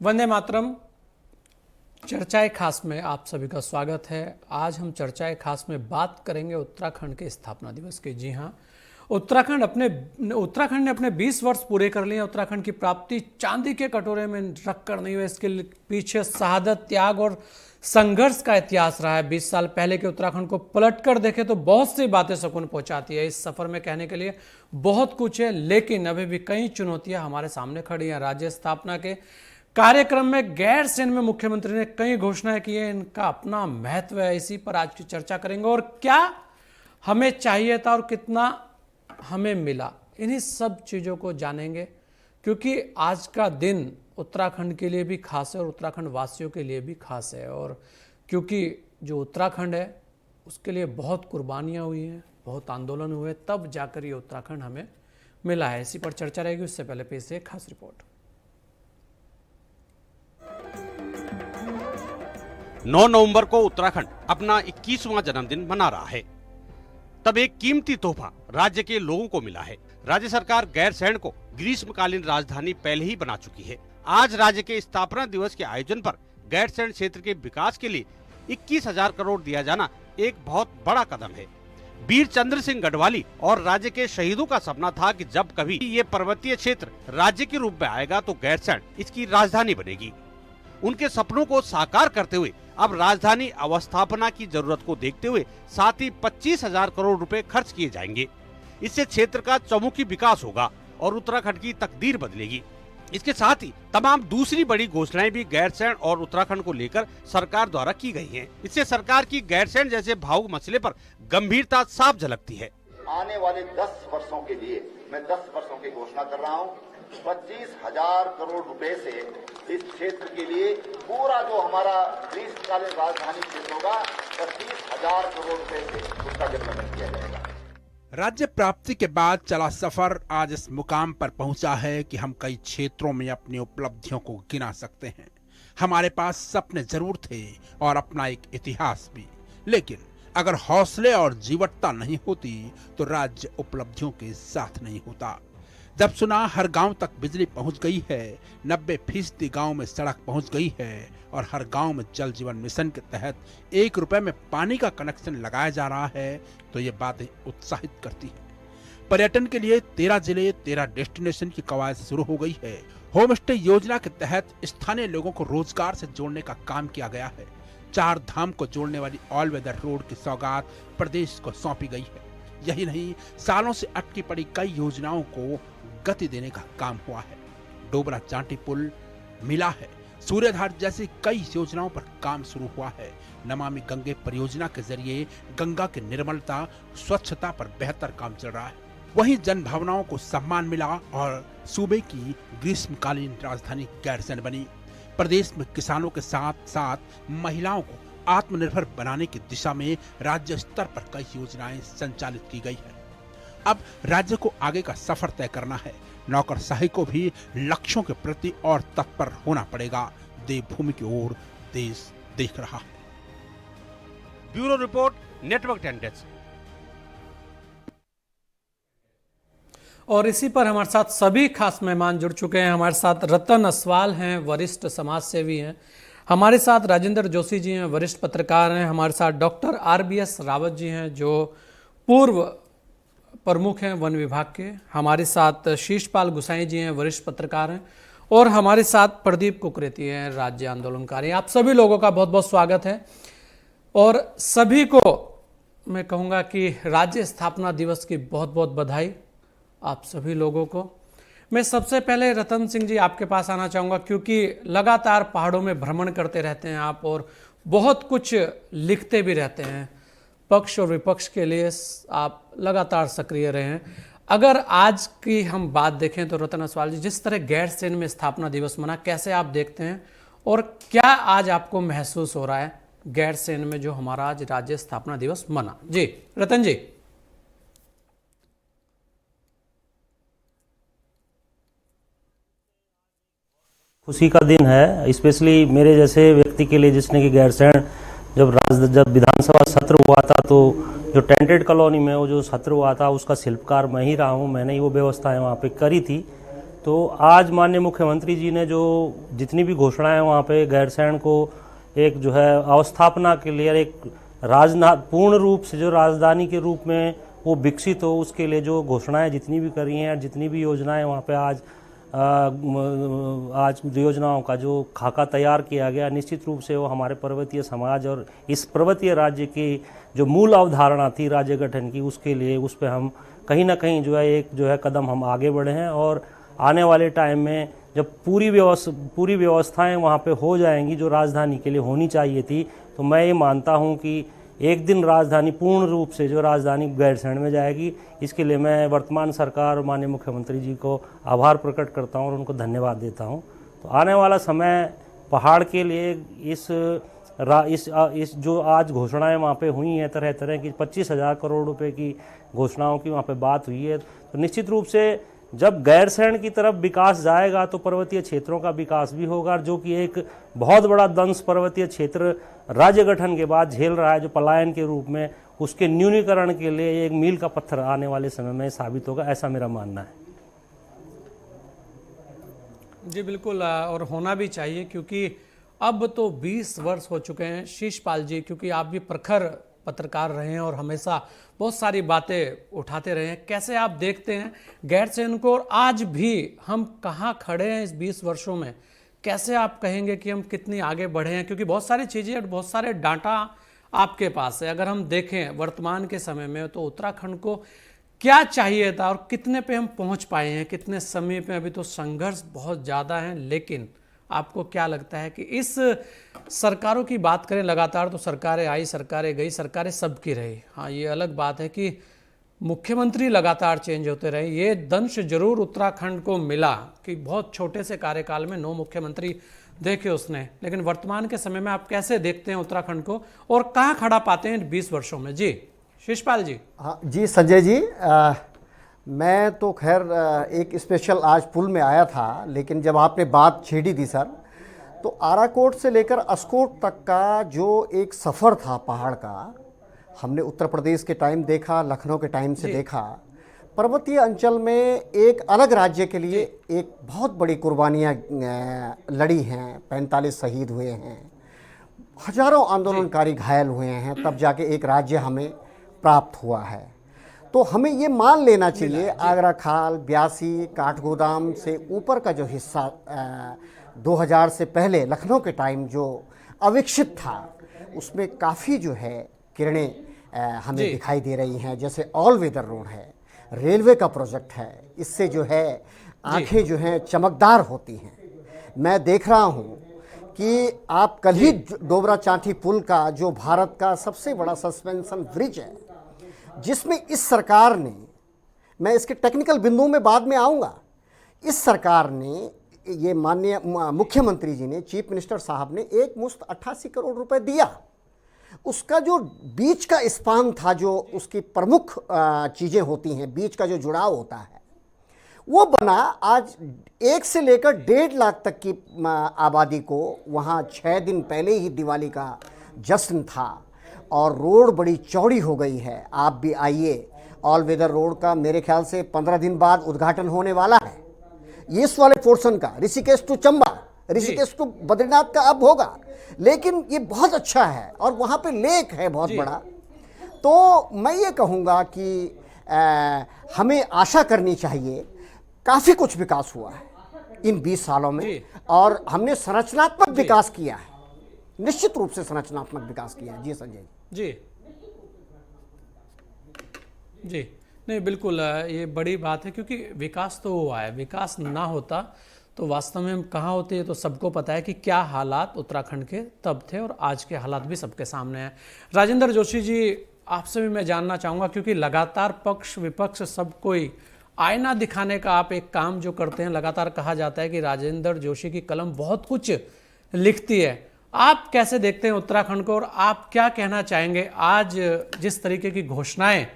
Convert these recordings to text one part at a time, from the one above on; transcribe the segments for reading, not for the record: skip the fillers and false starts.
वंदे मातरम। चर्चाए खास में आप सभी का स्वागत है। आज हम चर्चाए खास में बात करेंगे उत्तराखंड के स्थापना दिवस की। जी हाँ, उत्तराखंड ने अपने 20 वर्ष पूरे कर लिए। उत्तराखंड की प्राप्ति चांदी के कटोरे में रख कर नहीं हुई, इसके पीछे शहादत, त्याग और संघर्ष का इतिहास रहा है। 20 साल पहले के उत्तराखंड को पलट कर देखे तो बहुत सी बातें सुकून पहुंचाती है। इस सफर में कहने के लिए बहुत कुछ है, लेकिन अभी भी कई चुनौतियां हमारे सामने खड़ी हैं। राज्य स्थापना के कार्यक्रम में गैरसैंण में मुख्यमंत्री ने कई घोषणाएं की है, इनका अपना महत्व है। इसी पर आज की चर्चा करेंगे और क्या हमें चाहिए था और कितना हमें मिला, इन्हीं सब चीजों को जानेंगे, क्योंकि आज का दिन उत्तराखंड के लिए भी खास है और उत्तराखंड वासियों के लिए भी खास है। और क्योंकि जो उत्तराखंड है उसके लिए बहुत कुर्बानियां हुई हैं, बहुत आंदोलन हुए, तब जाकर ये उत्तराखंड हमें मिला है। इसी पर चर्चा रहेगी। उससे पहले पेश है खास रिपोर्ट। 9 नवंबर को उत्तराखंड अपना 21वां जन्मदिन मना रहा है। तब एक कीमती तोहफा राज्य के लोगों को मिला है। राज्य सरकार गैरसैंण को ग्रीष्मकालीन राजधानी पहले ही बना चुकी है। आज राज्य के स्थापना दिवस के आयोजन पर गैरसैंण क्षेत्र के विकास के लिए 21,000 करोड़ दिया जाना एक बहुत बड़ा कदम है। वीर चंद्र सिंह गढ़वाली और राज्य के शहीदों का सपना था कि जब कभी ये पर्वतीय क्षेत्र राज्य के रूप में आएगा तो गैरसैंण इसकी राजधानी बनेगी। उनके सपनों को साकार करते हुए अब राजधानी अवस्थापना की जरूरत को देखते हुए साथ ही 25,000 करोड़ रुपए खर्च किए जाएंगे। इससे क्षेत्र का चौमुखी विकास होगा और उत्तराखंड की तकदीर बदलेगी। इसके साथ ही तमाम दूसरी बड़ी घोषणाएं भी गैरसैंण और उत्तराखंड को लेकर सरकार द्वारा की गई हैं। इससे सरकार की गैरसैंण जैसे भावुक मसले पर गंभीरता साफ झलकती है। आने वाले 10 वर्षों के लिए मैं 10 वर्षों की घोषणा कर रहा हूँ। 25,000 करोड़ रुपए से इस क्षेत्र के लिए पूरा जो हमारा ग्रीष्मकालीन राजधानी क्षेत्र होगा 25,000 करोड़ रुपए से उसका डेवलपमेंट किया जाएगा। राज्य प्राप्ति के बाद चला सफर आज इस मुकाम पर पहुंचा है कि हम कई क्षेत्रों में अपनी उपलब्धियों को गिना सकते हैं। हमारे पास सपने जरूर थे और अपना एक इतिहास भी, लेकिन अगर हौसले और जीवटता नहीं होती तो राज्य उपलब्धियों के साथ नहीं होता। जब सुना हर गांव तक बिजली पहुंच गई है, 90% गांव में सड़क पहुंच गई है और हर गांव में जल जीवन मिशन के तहत 1 रुपए में पानी का कनेक्शन लगाया जा रहा है, तो ये बातें उत्साहित करती हैं। पर्यटन के लिए 13 जिले 13 डेस्टिनेशन की कवायद शुरू हो गई है। होम स्टे योजना के तहत स्थानीय लोगों को रोजगार से जोड़ने का काम किया गया है। 4 धाम को जोड़ने वाली ऑल वेदर रोड की सौगात प्रदेश को सौंपी गई है। यही नहीं, सालों से अटकी पड़ी कई योजनाओं को गति देने का काम हुआ है। डोबरा चांटी पुल मिला है, सूर्यधार जैसी कई योजनाओं पर काम शुरू हुआ है। नमामि गंगे परियोजना के जरिए गंगा की निर्मलता, स्वच्छता पर बेहतर काम चल रहा है। वहीं जन भावनाओं को सम्मान मिला और सूबे की ग्रीष्मकालीन राजधानी गैरसैंण बनी। प्रदेश में किसानों के साथ साथ महिलाओं को आत्मनिर्भर बनाने की दिशा में राज्य स्तर पर कई योजनाएं संचालित की गई है। अब राज्य को आगे का सफर तय करना है। नौकरशाही को भी लक्ष्यों के प्रति और तत्पर होना पड़ेगा। देवभूमि की ओर देश देख रहा है। Bureau report, network 10 desk. और इसी पर हमारे साथ सभी खास मेहमान जुड़ चुके हैं। हमारे साथ रतन असवाल हैं, वरिष्ठ समाज सेवी हैं। हमारे साथ राजेंद्र जोशी जी हैं, वरिष्ठ पत्रकार हैं। हमारे साथ डॉक्टर RBS रावत जी हैं, जो पूर्व प्रमुख हैं वन विभाग के। हमारे साथ शीशपाल गुसाई जी हैं, वरिष्ठ पत्रकार हैं। और हमारे साथ प्रदीप कुकरेती हैं, राज्य आंदोलनकारी। आप सभी लोगों का बहुत बहुत स्वागत है। और सभी को मैं कहूँगा कि राज्य स्थापना दिवस की बहुत बहुत बधाई आप सभी लोगों को। मैं सबसे पहले रतन सिंह जी आपके पास आना चाहूँगा, क्योंकि लगातार पहाड़ों में भ्रमण करते रहते हैं आप और बहुत कुछ लिखते भी रहते हैं। पक्ष और विपक्ष के लिए आप लगातार सक्रिय रहे हैं। अगर आज की हम बात देखें तो रतन असवाल जी, जिस तरह गैरसैंण में स्थापना दिवस मना, कैसे आप देखते हैं और क्या आज आपको महसूस हो रहा है गैरसैंण में जो हमारा आज राज्य स्थापना दिवस मना? जी रतन जी। खुशी का दिन है, स्पेशली मेरे जैसे व्यक्ति के लिए जिसने कि गैरसैंण जब विधानसभा सत्र हुआ था तो जो टेंटेड कॉलोनी में वो जो सत्र हुआ था उसका शिल्पकार मैं ही रहा हूँ। मैंने ही वो व्यवस्थाएं वहाँ पे करी थी। तो आज माननीय मुख्यमंत्री जी ने जो जितनी भी घोषणाएं वहाँ पे गैरसैंण को एक जो है अवस्थापना के लिए एक पूर्ण रूप से जो राजधानी के रूप में वो विकसित हो, उसके लिए जो घोषणाएं जितनी भी करी हैं, जितनी भी योजनाएं वहाँ पे आज योजनाओं का जो खाका तैयार किया गया, निश्चित रूप से वो हमारे पर्वतीय समाज और इस पर्वतीय राज्य की जो मूल अवधारणा थी राज्य गठन की, उसके लिए उस पर हम कहीं ना कहीं जो है एक जो है कदम हम आगे बढ़े हैं। और आने वाले टाइम में जब पूरी व्यवस्थाएं वहाँ पे हो जाएंगी जो राजधानी के लिए होनी चाहिए थी, तो मैं ये मानता हूँ कि एक दिन राजधानी पूर्ण रूप से जो राजधानी गैरसैंण में जाएगी। इसके लिए मैं वर्तमान सरकार और माननीय मुख्यमंत्री जी को आभार प्रकट करता हूँ और उनको धन्यवाद देता हूँ। तो आने वाला समय पहाड़ के लिए इस जो आज घोषणाएं वहाँ पे हुई हैं, तरह तरह की 25,000 करोड़ रुपए की घोषणाओं की वहाँ पे बात हुई है, तो निश्चित रूप से जब गैरसैंण की तरफ विकास जाएगा तो पर्वतीय क्षेत्रों का विकास भी होगा, जो कि एक बहुत बड़ा दंश पर्वतीय क्षेत्र राज्य गठन के बाद झेल रहा है, जो पलायन के रूप में उसके न्यूनीकरण के लिए एक मील का पत्थर आने वाले समय में साबित होगा, ऐसा मेरा मानना है। जी बिल्कुल, और होना भी चाहिए, क्योंकि अब तो 20 वर्ष हो चुके हैं शीशपाल जी, क्योंकि आप भी प्रखर पत्रकार रहे हैं और हमेशा बहुत सारी बातें उठाते रहे हैं। कैसे आप देखते हैं गैरसैंण को, और आज भी हम कहाँ खड़े हैं इस 20 वर्षों में? कैसे आप कहेंगे कि हम कितनी आगे बढ़े हैं? क्योंकि बहुत सारी चीज़ें और बहुत सारे डाटा आपके पास है। अगर हम देखें वर्तमान के समय में, तो उत्तराखंड को क्या चाहिए था और कितने पे हम पहुंच पाए हैं, कितने समय पे? अभी तो संघर्ष बहुत ज़्यादा है, लेकिन आपको क्या लगता है कि इस सरकारों की बात करें, लगातार तो सरकारें आई, सरकारें गई, सरकारें सबकी रही। हाँ, ये अलग बात है कि मुख्यमंत्री लगातार चेंज होते रहे। ये दंश जरूर उत्तराखंड को मिला कि बहुत छोटे से कार्यकाल में 9 मुख्यमंत्री देखे उसने, लेकिन वर्तमान के समय में आप कैसे देखते हैं उत्तराखंड को और कहाँ खड़ा पाते हैं 20 वर्षों में? जी शीशपाल जी। हाँ जी संजय जी, मैं तो खैर एक स्पेशल आज पुल में आया था, लेकिन जब आपने बात छेड़ी थी सर, तो आराकोट से लेकर अस्कोट तक का जो एक सफ़र था पहाड़ का, हमने उत्तर प्रदेश के टाइम देखा, लखनऊ के टाइम से देखा। पर्वतीय अंचल में एक अलग राज्य के लिए एक बहुत बड़ी कुर्बानियाँ लड़ी हैं, 45 शहीद हुए हैं, हजारों आंदोलनकारी घायल हुए हैं, तब जाके एक राज्य हमें प्राप्त हुआ है। तो हमें ये मान लेना चाहिए आगरा खाल, ब्यासी, काठगोदाम से ऊपर का जो हिस्सा 2000 से पहले लखनऊ के टाइम जो अविकसित था, उसमें काफ़ी जो है किरणें हमें दिखाई दे रही हैं। जैसे ऑल वेदर रोड है, रेलवे का प्रोजेक्ट है, इससे जो है आंखें जो हैं चमकदार होती हैं। मैं देख रहा हूँ कि आप कल ही डोबरा चांठी पुल का, जो भारत का सबसे बड़ा सस्पेंशन ब्रिज है, जिसमें इस सरकार ने, मैं इसके टेक्निकल बिंदुओं में बाद में आऊँगा, इस सरकार ने, ये माननीय मुख्यमंत्री जी ने, चीफ मिनिस्टर साहब ने एक मुश्त 88 करोड़ रुपए दिया। उसका जो बीच का स्पान था, जो उसकी प्रमुख चीज़ें होती हैं, बीच का जो जुड़ाव होता है, वो बना। आज 1 से लेकर 1.5 लाख तक की आबादी को वहाँ 6 दिन पहले ही दिवाली का जश्न था और रोड बड़ी चौड़ी हो गई है। आप भी आइए, ऑल वेदर रोड का मेरे ख्याल से 15 दिन बाद उद्घाटन होने वाला है। इस वाले पोर्शन का ऋषिकेश टू चंबा, ऋषिकेश टू बद्रीनाथ का अब होगा, लेकिन ये बहुत अच्छा है और वहाँ पे लेक है बहुत बड़ा। तो मैं ये कहूँगा कि हमें आशा करनी चाहिए। काफ़ी कुछ विकास हुआ है इन 20 सालों में और हमने संरचनात्मक विकास किया है, निश्चित रूप से संरचनात्मक विकास किया है। जी संजय जी। जी नहीं, बिल्कुल ये बड़ी बात है, क्योंकि विकास तो हुआ है। विकास ना होता तो वास्तव में हम कहाँ होते हैं, तो सबको पता है कि क्या हालात उत्तराखंड के तब थे और आज के हालात भी सबके सामने हैं। राजेंद्र जोशी जी, आपसे भी मैं जानना चाहूँगा, क्योंकि लगातार पक्ष विपक्ष सब कोई आईना दिखाने का आप एक काम जो करते हैं, लगातार कहा जाता है कि राजेंद्र जोशी की कलम बहुत कुछ लिखती है। आप कैसे देखते हैं उत्तराखंड को और आप क्या कहना चाहेंगे आज जिस तरीके की घोषणाएं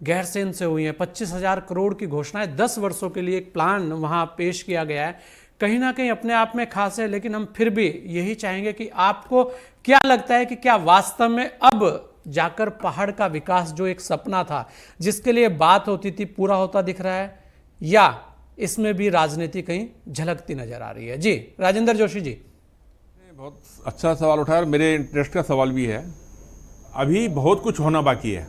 गैरसैंण से हुई हैं? 25,000 करोड़ की घोषणाएं, 10 वर्षों के लिए एक प्लान वहां पेश किया गया है, कहीं ना कहीं अपने आप में खास है, लेकिन हम फिर भी यही चाहेंगे कि आपको क्या लगता है कि क्या वास्तव में अब जाकर पहाड़ का विकास जो एक सपना था, जिसके लिए बात होती थी, पूरा होता दिख रहा है, या इसमें भी राजनीति कहीं झलकती नजर आ रही है। जी राजेंद्र जोशी जी। बहुत अच्छा सवाल उठाया और मेरे इंटरेस्ट का सवाल भी है। अभी बहुत कुछ होना बाकी है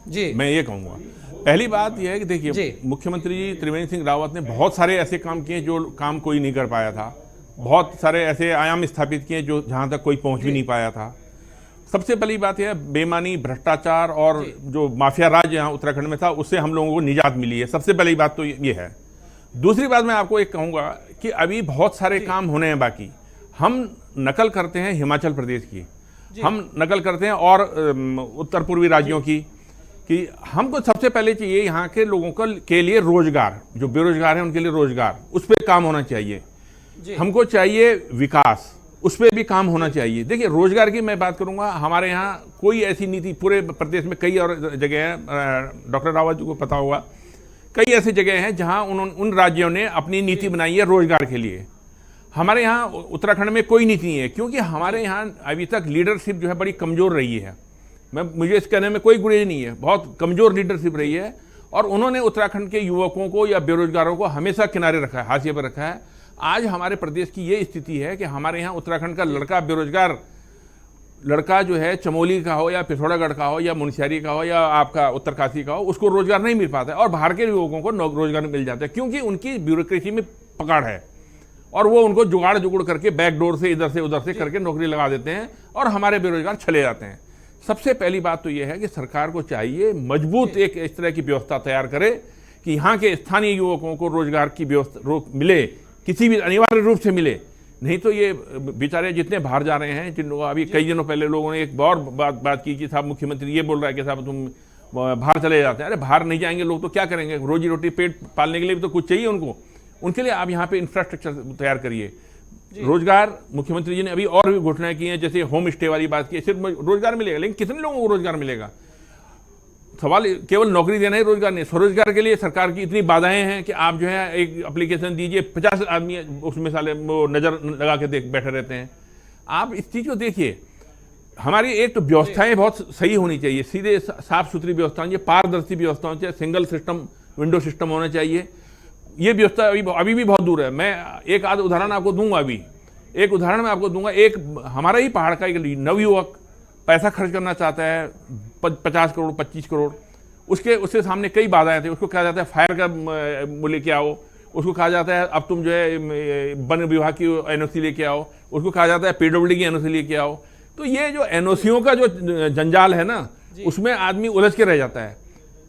जी, मैं ये कहूँगा। पहली बात यह है कि देखिए, मुख्यमंत्री जी त्रिवेंद्र सिंह रावत ने बहुत सारे ऐसे काम किए जो काम कोई नहीं कर पाया था, बहुत सारे ऐसे आयाम स्थापित किए जो जहाँ तक कोई पहुँच भी नहीं पाया था। सबसे पहली बात यह बेईमानी, भ्रष्टाचार और जो माफिया राज यहाँ उत्तराखंड में था उससे हम लोगों को निजात मिली है। सबसे पहली बात तो ये है। दूसरी बात मैं आपको एक कहूँगा कि अभी बहुत सारे काम होने हैं बाकी। हम नकल करते हैं हिमाचल प्रदेश की, हम नकल करते हैं और उत्तर पूर्वी राज्यों की, कि हमको सबसे पहले चाहिए यहाँ के लोगों के लिए रोजगार, जो बेरोजगार हैं उनके लिए रोजगार, उस पर काम होना चाहिए। हमको चाहिए विकास, उस पर भी काम होना चाहिए। देखिए, रोजगार की मैं बात करूंगा, हमारे यहाँ कोई ऐसी नीति, पूरे प्रदेश में कई और जगह हैं, डॉक्टर रावत जी को पता होगा, कई ऐसी जगह हैं जहाँ उन राज्यों ने अपनी नीति बनाई है रोजगार के लिए। हमारे यहाँ उत्तराखंड में कोई नीति नहीं है, क्योंकि हमारे यहाँ अभी तक लीडरशिप जो है बड़ी कमजोर रही है। मुझे इस कहने में कोई गुरेज नहीं है, बहुत कमजोर लीडरशिप रही है और उन्होंने उत्तराखंड के युवकों को या बेरोजगारों को हमेशा किनारे रखा है, हाशिए पर रखा है। आज हमारे प्रदेश की ये स्थिति है कि हमारे यहाँ उत्तराखंड का लड़का, बेरोजगार लड़का जो है, चमोली का हो या पिथौरागढ़ का हो या मुनस्यारी का हो या आपका उत्तरकाशी का हो, उसको रोजगार नहीं मिल पाता है और बाहर के युवकों को रोजगार मिल जाता है, क्योंकि उनकी ब्यूरोक्रेसी में पकड़ है और वो उनको जुगाड़ जुगड़ करके बैकडोर से इधर से उधर से करके नौकरी लगा देते हैं और हमारे बेरोजगार चले जाते हैं। सबसे पहली बात तो ये है कि सरकार को चाहिए मजबूत एक इस तरह की व्यवस्था तैयार करे कि यहाँ के स्थानीय युवकों को रोजगार की व्यवस्था मिले, किसी भी अनिवार्य रूप से मिले। नहीं तो ये बेचारे जितने बाहर जा रहे हैं, जिन लोगों, अभी कई दिनों पहले लोगों ने एक और बात की कि साहब मुख्यमंत्री ये बोल रहा है कि साहब तुम बाहर चले जाते हैं। अरे बाहर नहीं जाएंगे लोग तो क्या करेंगे? रोजी रोटी पेट पालने के लिए भी तो कुछ चाहिए उनको। उनके लिए आप यहाँ पे इंफ्रास्ट्रक्चर तैयार करिए। रोजगार, मुख्यमंत्री जी ने अभी और भी घोषणाएं की हैं, जैसे होम स्टे वाली बात की, सिर्फ रोजगार मिलेगा, लेकिन कितने लोगों को रोजगार मिलेगा? सवाल केवल नौकरी देना ही रोजगार नहीं, स्वरोजगार के लिए सरकार की इतनी बाधाएं हैं कि आप जो है एक एप्लीकेशन दीजिए, 50 आदमी उसमें साले वो नजर लगा के बैठे रहते हैं। आप इस चीज को देखिए। हमारी एक तो व्यवस्थाएं बहुत सही होनी चाहिए, सीधे साफ सुथरी व्यवस्थाएं, पारदर्शी व्यवस्था होनी चाहिए, सिंगल सिस्टम, विंडो सिस्टम होना चाहिए। ये व्यवस्था अभी भी बहुत दूर है। मैं एक आध उदाहरण आपको दूंगा। अभी एक उदाहरण मैं आपको दूंगा। एक हमारा ही पहाड़ का एक नवयुवक पैसा खर्च करना चाहता है, 50 करोड़ 25 करोड़, उसके सामने कई बाधाएं थी। उसको कहा जाता है फायर का वो लेके आओ, उसको कहा जाता है अब तुम जो है वन विभाग की एनओसी लेके आओ, उसको कहा जाता है पीडब्ल्यूडी की एनओसी लेके आओ। तो ये जो एनओसीओं का जो जंजाल है ना, उसमें आदमी उलझ के रह जाता है।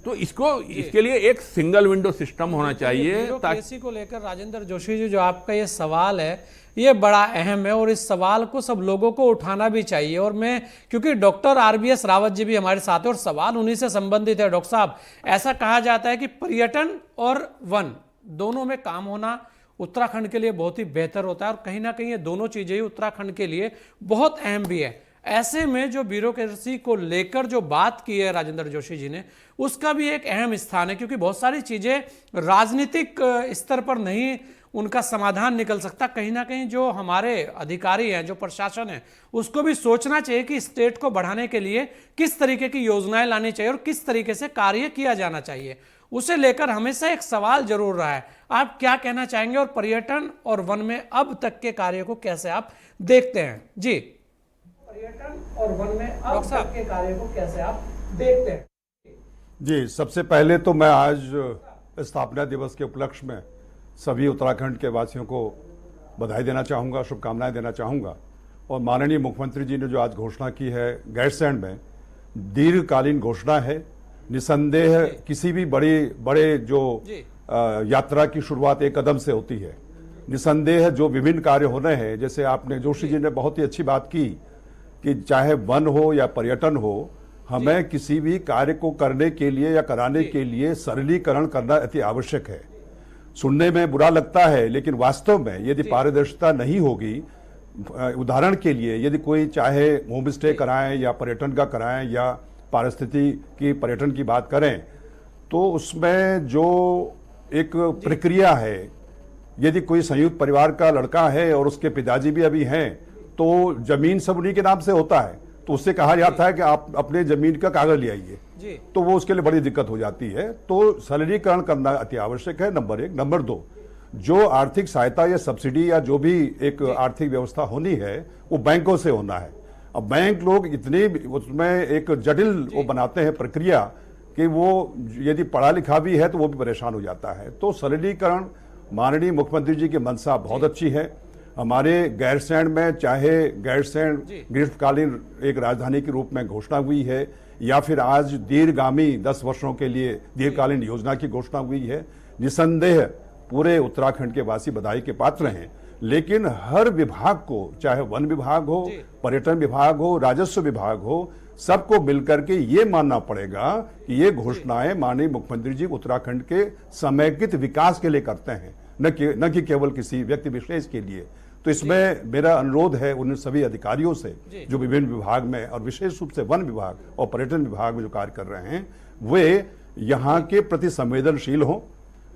तो इसके लिए एक सिंगल विंडो सिस्टम होना चाहिए। ब्यूरोक्रेसी को लेकर राजेंद्र जोशी जी, जो आपका ये सवाल है ये बड़ा अहम है और इस सवाल को सब लोगों को उठाना भी चाहिए। और मैं, क्योंकि डॉक्टर RBS रावत जी भी हमारे साथ है और सवाल उन्हीं से संबंधित है। डॉक्टर साहब, ऐसा कहा जाता है कि पर्यटन और वन दोनों में काम होना उत्तराखंड के लिए बहुत ही बेहतर होता है और कहीं ना कहीं ये दोनों चीजें ही उत्तराखंड के लिए बहुत अहम भी है। ऐसे में जो ब्यूरोक्रेसी को लेकर जो बात की है राजेंद्र जोशी जी ने, उसका भी एक अहम स्थान है, क्योंकि बहुत सारी चीजें राजनीतिक स्तर पर नहीं उनका समाधान निकल सकता। कहीं ना कहीं जो हमारे अधिकारी हैं, जो प्रशासन है, उसको भी सोचना चाहिए कि स्टेट को बढ़ाने के लिए किस तरीके की योजनाएं लानी चाहिए और किस तरीके से कार्य किया जाना चाहिए। उसे लेकर हमेशा एक सवाल जरूर रहा है। आप क्या कहना चाहेंगे और पर्यटन और वन में अब तक के कार्य को कैसे आप देखते हैं? जी, पर्यटन और वन में अब तक के कार्य को कैसे आप देखते हैं? जी, सबसे पहले तो मैं आज स्थापना दिवस के उपलक्ष्य में सभी उत्तराखंड के वासियों को बधाई देना चाहूँगा, शुभकामनाएं देना चाहूँगा। और माननीय मुख्यमंत्री जी ने जो आज घोषणा की है गैरसैंण में, दीर्घकालीन घोषणा है। निसंदेह किसी भी बड़े जो यात्रा की शुरुआत एक कदम से होती है। निसंदेह जो विभिन्न कार्य होने हैं, जैसे आपने जोशी जी ने बहुत ही अच्छी बात की कि चाहे वन हो या पर्यटन हो, हमें किसी भी कार्य को करने के लिए या कराने के लिए सरलीकरण करना अति आवश्यक है। सुनने में बुरा लगता है, लेकिन वास्तव में यदि पारदर्शिता नहीं होगी, उदाहरण के लिए यदि कोई चाहे होम स्टे कराएं या पर्यटन का कराएं या पारिस्थिति की पर्यटन की बात करें, तो उसमें जो एक प्रक्रिया है, यदि कोई संयुक्त परिवार का लड़का है और उसके पिताजी भी अभी हैं, तो जमीन सब उन्हीं के नाम से होता है। तो उससे कहा जाता है कि आप अपने जमीन का कागज ले आइए, जी तो वो उसके लिए बड़ी दिक्कत हो जाती है। तो सरलीकरण करना अति आवश्यक है, नंबर 1। नंबर 2, जो आर्थिक सहायता या सब्सिडी या जो भी एक आर्थिक व्यवस्था होनी है वो बैंकों से होना है। अब बैंक लोग इतनी उसमें एक जटिल वो बनाते हैं प्रक्रिया कि वो यदि पढ़ा लिखा भी है तो वो भी परेशान हो जाता है। तो सरलीकरण, माननीय मुख्यमंत्री जी की मंशा बहुत अच्छी है। हमारे गैरसैंण में चाहे गैरसैंण ग्रीष्मकालीन एक राजधानी के रूप में घोषणा हुई है या फिर आज दीर्घगामी 10 वर्षों के लिए दीर्घकालीन योजना की घोषणा हुई है, निसंदेह पूरे उत्तराखंड के वासी बधाई के पात्र हैं। लेकिन हर विभाग को, चाहे वन विभाग हो, पर्यटन विभाग हो, राजस्व विभाग हो, सबको मिलकर के ये मानना पड़ेगा कि ये घोषणाएं माननीय मुख्यमंत्री जी उत्तराखंड के समेकित विकास के लिए करते हैं, न कि केवल किसी व्यक्ति विशेष के लिए। तो इसमें मेरा अनुरोध है उन सभी अधिकारियों से जो विभिन्न विभाग में और विशेष रूप से वन विभाग और पर्यटन विभाग में जो कार्य कर रहे हैं, वे यहाँ के प्रति संवेदनशील हों,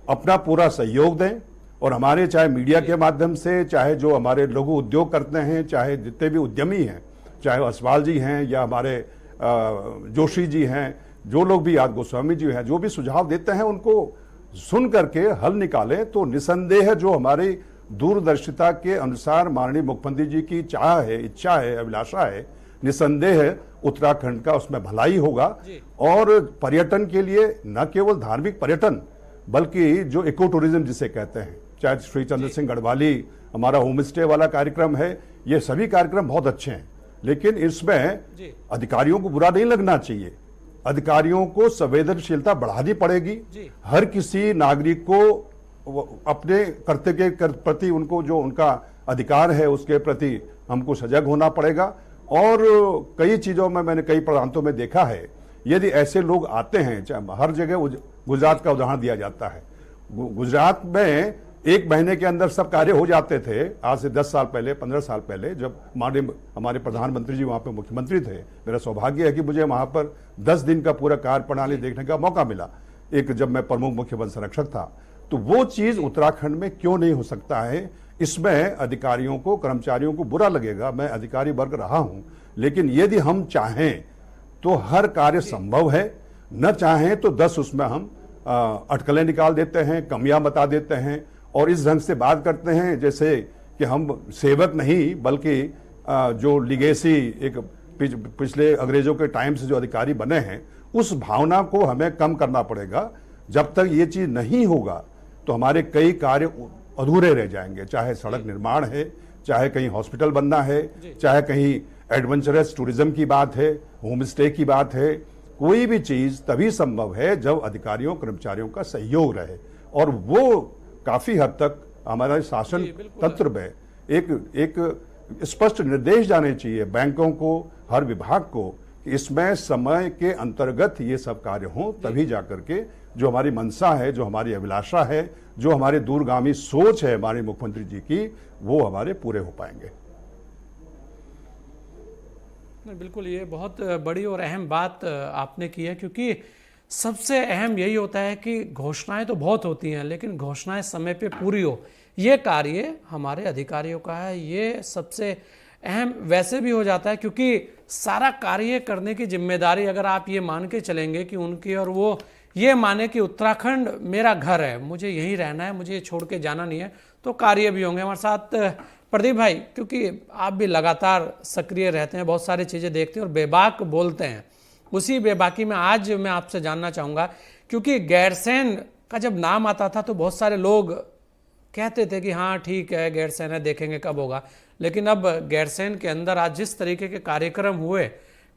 अपना पूरा सहयोग दें। और हमारे चाहे मीडिया के माध्यम से, चाहे जो हमारे लघु उद्योग करते हैं, चाहे जितने भी उद्यमी हैं, चाहे असवाल जी हैं या हमारे जोशी जी हैं, जो लोग भी, आज गोस्वामी जी हैं, जो भी सुझाव देते हैं उनको सुन करके हल निकालें। तो निसंदेह जो हमारी दूरदर्शिता के अनुसार माननीय मुख्यमंत्री जी की चाह है, इच्छा है, अभिलाषा है, निसंदेह उत्तराखंड का उसमें भलाई होगा। और पर्यटन के लिए न केवल धार्मिक पर्यटन बल्कि जो इको टूरिज्म जिसे कहते हैं, चाहे श्री चंद्र सिंह गढ़वाली हमारा होम स्टे वाला कार्यक्रम है, ये सभी कार्यक्रम बहुत अच्छे हैं। लेकिन इसमें अधिकारियों को बुरा नहीं लगना चाहिए, अधिकारियों को संवेदनशीलता बढ़ानी पड़ेगी। हर किसी नागरिक को अपने कर्तव्य के प्रति, उनको जो उनका अधिकार है उसके प्रति हमको सजग होना पड़ेगा। और कई चीजों में मैंने कई प्रांतों में देखा है, यदि ऐसे लोग आते हैं, चाहे हर जगह, गुजरात का उदाहरण दिया जाता है, गुजरात में 1 महीने के अंदर सब कार्य हो जाते थे। आज से 10 साल पहले, 15 साल पहले, जब हमारे प्रधानमंत्री जी वहां पे मुख्यमंत्री थे, मेरा सौभाग्य है कि मुझे वहां पर 10 दिन का पूरा कार्य प्रणाली देखने का मौका मिला, एक जब मैं प्रमुख मुख्य वन संरक्षक था। तो वो चीज उत्तराखंड में क्यों नहीं हो सकता है? इसमें अधिकारियों को, कर्मचारियों को बुरा लगेगा, मैं अधिकारी वर्ग रहा हूं, लेकिन यदि हम चाहें तो हर कार्य संभव है, न चाहें तो 10 उसमें हम अटकलें निकाल देते हैं, कमियां बता देते हैं और इस ढंग से बात करते हैं जैसे कि हम सेवक नहीं बल्कि जो लिगेसी एक पिछले अंग्रेजों के टाइम से जो अधिकारी बने हैं, उस भावना को हमें कम करना पड़ेगा। जब तक ये चीज नहीं होगा तो हमारे कई कार्य अधूरे रह जाएंगे, चाहे सड़क निर्माण है, चाहे कहीं हॉस्पिटल बनना है, चाहे कहीं एडवेंचरस टूरिज्म की बात है, होम स्टे की बात है। कोई भी चीज तभी संभव है जब अधिकारियों कर्मचारियों का सहयोग रहे, और वो काफी हद तक हमारे शासन तंत्र में एक स्पष्ट निर्देश जाने चाहिए बैंकों को, हर विभाग को, कि इसमें समय के अंतर्गत ये सब कार्य हों, तभी जाकर के जो हमारी मंशा है, जो हमारी अभिलाषा है, जो हमारी दूरगामी सोच है हमारे मुख्यमंत्री जी की, वो हमारे पूरे हो पाएंगे। बिल्कुल, ये बहुत बड़ी और अहम बात आपने की है, क्योंकि सबसे अहम यही होता है कि घोषणाएं तो बहुत होती हैं, लेकिन घोषणाएं समय पे पूरी हो, ये कार्य हमारे अधिकारियों का है। ये सबसे अहम वैसे भी हो जाता है क्योंकि सारा कार्य करने की जिम्मेदारी अगर आप ये मान के चलेंगे कि उनकी, और वो ये माने कि उत्तराखंड मेरा घर है, मुझे यहीं रहना है, मुझे ये छोड़ के जाना नहीं है, तो कार्य भी होंगे। हमारे साथ प्रदीप भाई, क्योंकि आप भी लगातार सक्रिय रहते हैं, बहुत सारी चीज़ें देखते हैं और बेबाक बोलते हैं, उसी बेबाकी में आज मैं आपसे जानना चाहूँगा, क्योंकि गैरसैंण का जब नाम आता था तो बहुत सारे लोग कहते थे कि हाँ ठीक है, गैरसैंण है, देखेंगे कब होगा। लेकिन अब गैरसैंण के अंदर आज जिस तरीके के कार्यक्रम हुए,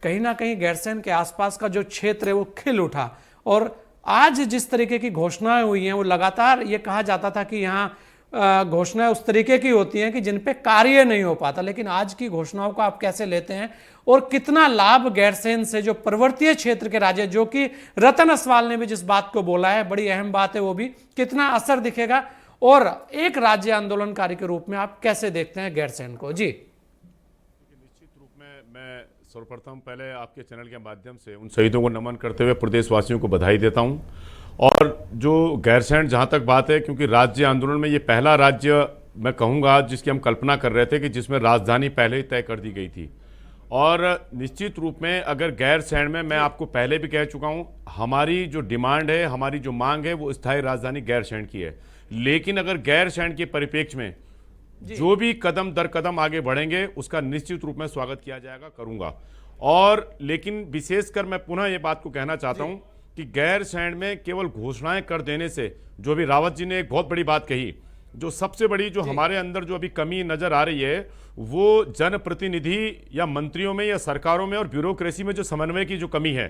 कहीं ना कहीं गैरसैंण के आसपास का जो क्षेत्र है वो खिल उठा, और आज जिस तरीके की घोषणाएं हुई हैं, वो लगातार ये कहा जाता था कि यहाँ घोषणाएं उस तरीके की होती हैं कि जिन पे कार्य नहीं हो पाता, लेकिन आज की घोषणाओं को आप कैसे लेते हैं और कितना लाभ गैरसैंण से, जो पर्वतीय क्षेत्र के राज्य, जो कि रतन असवाल ने भी जिस बात को बोला है, बड़ी अहम बात है वो भी, कितना असर दिखेगा, और एक राज्य आंदोलनकारी के रूप में आप कैसे देखते हैं गैरसैंण को? जी, निश्चित रूप में मैं सर्वप्रथम पहले आपके चैनल के माध्यम से उन शहीदों को नमन करते हुए प्रदेशवासियों को बधाई देता हूं। और जो गैरसैंण, जहां तक बात है, क्योंकि राज्य आंदोलन में ये पहला राज्य मैं कहूंगा जिसकी हम कल्पना कर रहे थे कि जिसमें राजधानी पहले ही तय कर दी गई थी, और निश्चित रूप में अगर गैरसैंण में, मैं आपको पहले भी कह चुका हूं, हमारी जो डिमांड है, हमारी जो मांग है वो स्थायी राजधानी गैरसैंण की है। लेकिन अगर गैरसैंण के परिप्रेक्ष्य में जो भी कदम दर कदम आगे बढ़ेंगे उसका निश्चित रूप में स्वागत किया जाएगा, करूंगा। और लेकिन विशेषकर मैं पुनः ये बात को कहना चाहता हूं कि गैरसैंण में केवल घोषणाएं कर देने से, जो भी रावत जी ने एक बहुत बड़ी बात कही, जो सबसे बड़ी जो हमारे अंदर जो अभी कमी नजर आ रही है वो जनप्रतिनिधि या मंत्रियों में या सरकारों में और ब्यूरोक्रेसी में जो समन्वय की जो कमी है,